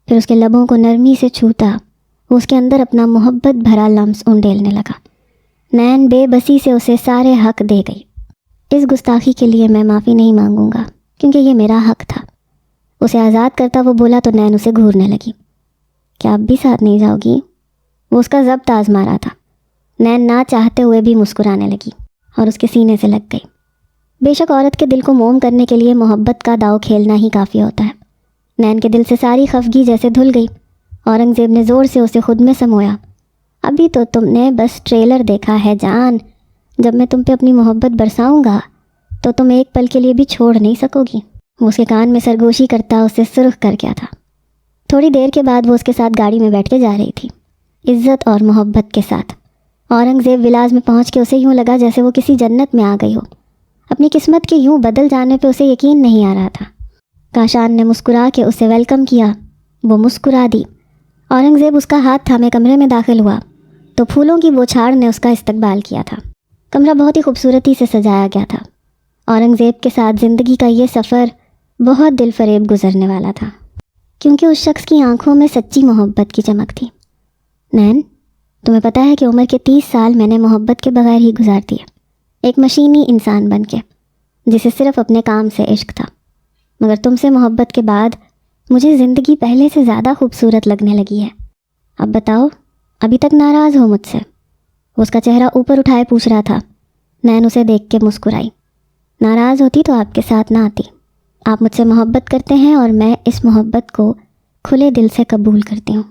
پھر اس کے لبوں کو نرمی سے چھوتا، وہ اس کے اندر اپنا محبت بھرا لمس انڈیلنے لگا۔ نین بے بسی سے اسے سارے حق دے گئی۔ اس گستاخی کے لیے میں معافی نہیں مانگوں گا، کیونکہ یہ میرا حق تھا۔ اسے آزاد کرتا وہ بولا تو نین اسے گھورنے لگی۔ کیا اب بھی ساتھ نہیں جاؤ گی؟ وہ اس کا ضبط آزما رہا تھا۔ نین نہ چاہتے ہوئے بھی مسکرانے لگی اور اس کے سینے سے لگ گئی۔ بے شک عورت کے دل کو موم کرنے کے لیے محبت کا داؤ کھیلنا ہی کافی ہوتا ہے۔ نین کے دل سے ساری خفگی جیسے دھل گئی۔ اورنگزیب نے زور سے اسے خود میں سمویا۔ ابھی تو تم نے بس ٹریلر دیکھا ہے جان، جب میں تم پہ اپنی محبت برساؤں گا تو تم ایک پل کے لیے بھی چھوڑ نہیں سکو گی۔ وہ اس کے کان میں سرگوشی کرتا اسے سرخ کر گیا تھا۔ تھوڑی دیر کے بعد وہ اس کے ساتھ گاڑی میں بیٹھ کے جا رہی تھی، عزت اور محبت کے ساتھ۔ اورنگزیب ولاز میں پہنچ کے اسے یوں لگا جیسے وہ کسی جنت میں آ گئی ہو۔ اپنی قسمت کے یوں بدل جانے پہ اسے یقین نہیں آ رہا تھا۔ کاشان نے مسکرا کے اسے ویلکم کیا، وہ مسکرا دی۔ اورنگزیب اس کا ہاتھ تھامے کمرے میں داخل ہوا تو پھولوں کی بوچھاڑ نے اس کا استقبال کیا تھا۔ کمرہ بہت ہی خوبصورتی سے سجایا گیا تھا۔ اورنگزیب کے ساتھ زندگی کا یہ سفر بہت دل فریب گزرنے والا تھا، کیونکہ اس شخص کی آنکھوں میں سچی محبت کی چمک تھی۔ نین، تمہیں پتہ ہے کہ عمر کے 30 سال میں نے محبت کے بغیر ہی گزار دیے، ایک مشینی انسان بن کے جسے صرف اپنے کام سے عشق تھا۔ مگر تم سے محبت کے بعد مجھے زندگی پہلے سے زیادہ خوبصورت لگنے لگی ہے۔ اب بتاؤ، ابھی تک ناراض ہو مجھ سے؟ وہ اس کا چہرہ اوپر اٹھائے پوچھ رہا تھا۔ نین اسے دیکھ کے مسکرائی۔ ناراض ہوتی تو آپ کے ساتھ نہ آتی۔ آپ مجھ سے محبت کرتے ہیں اور میں اس محبت کو کھلے دل سے قبول کرتی ہوں۔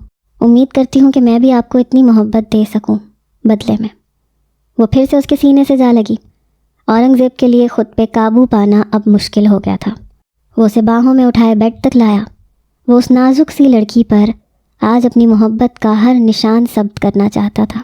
امید کرتی ہوں کہ میں بھی آپ کو اتنی محبت دے سکوں بدلے میں۔ وہ پھر سے اس کے سینے سے جا لگی۔ اورنگزیب کے لیے خود پہ قابو پانا اب مشکل ہو گیا تھا۔ وہ اسے باہوں میں اٹھائے بیڈ تک لایا۔ وہ اس نازک سی لڑکی پر آج اپنی محبت کا ہر نشان ثبت کرنا چاہتا تھا۔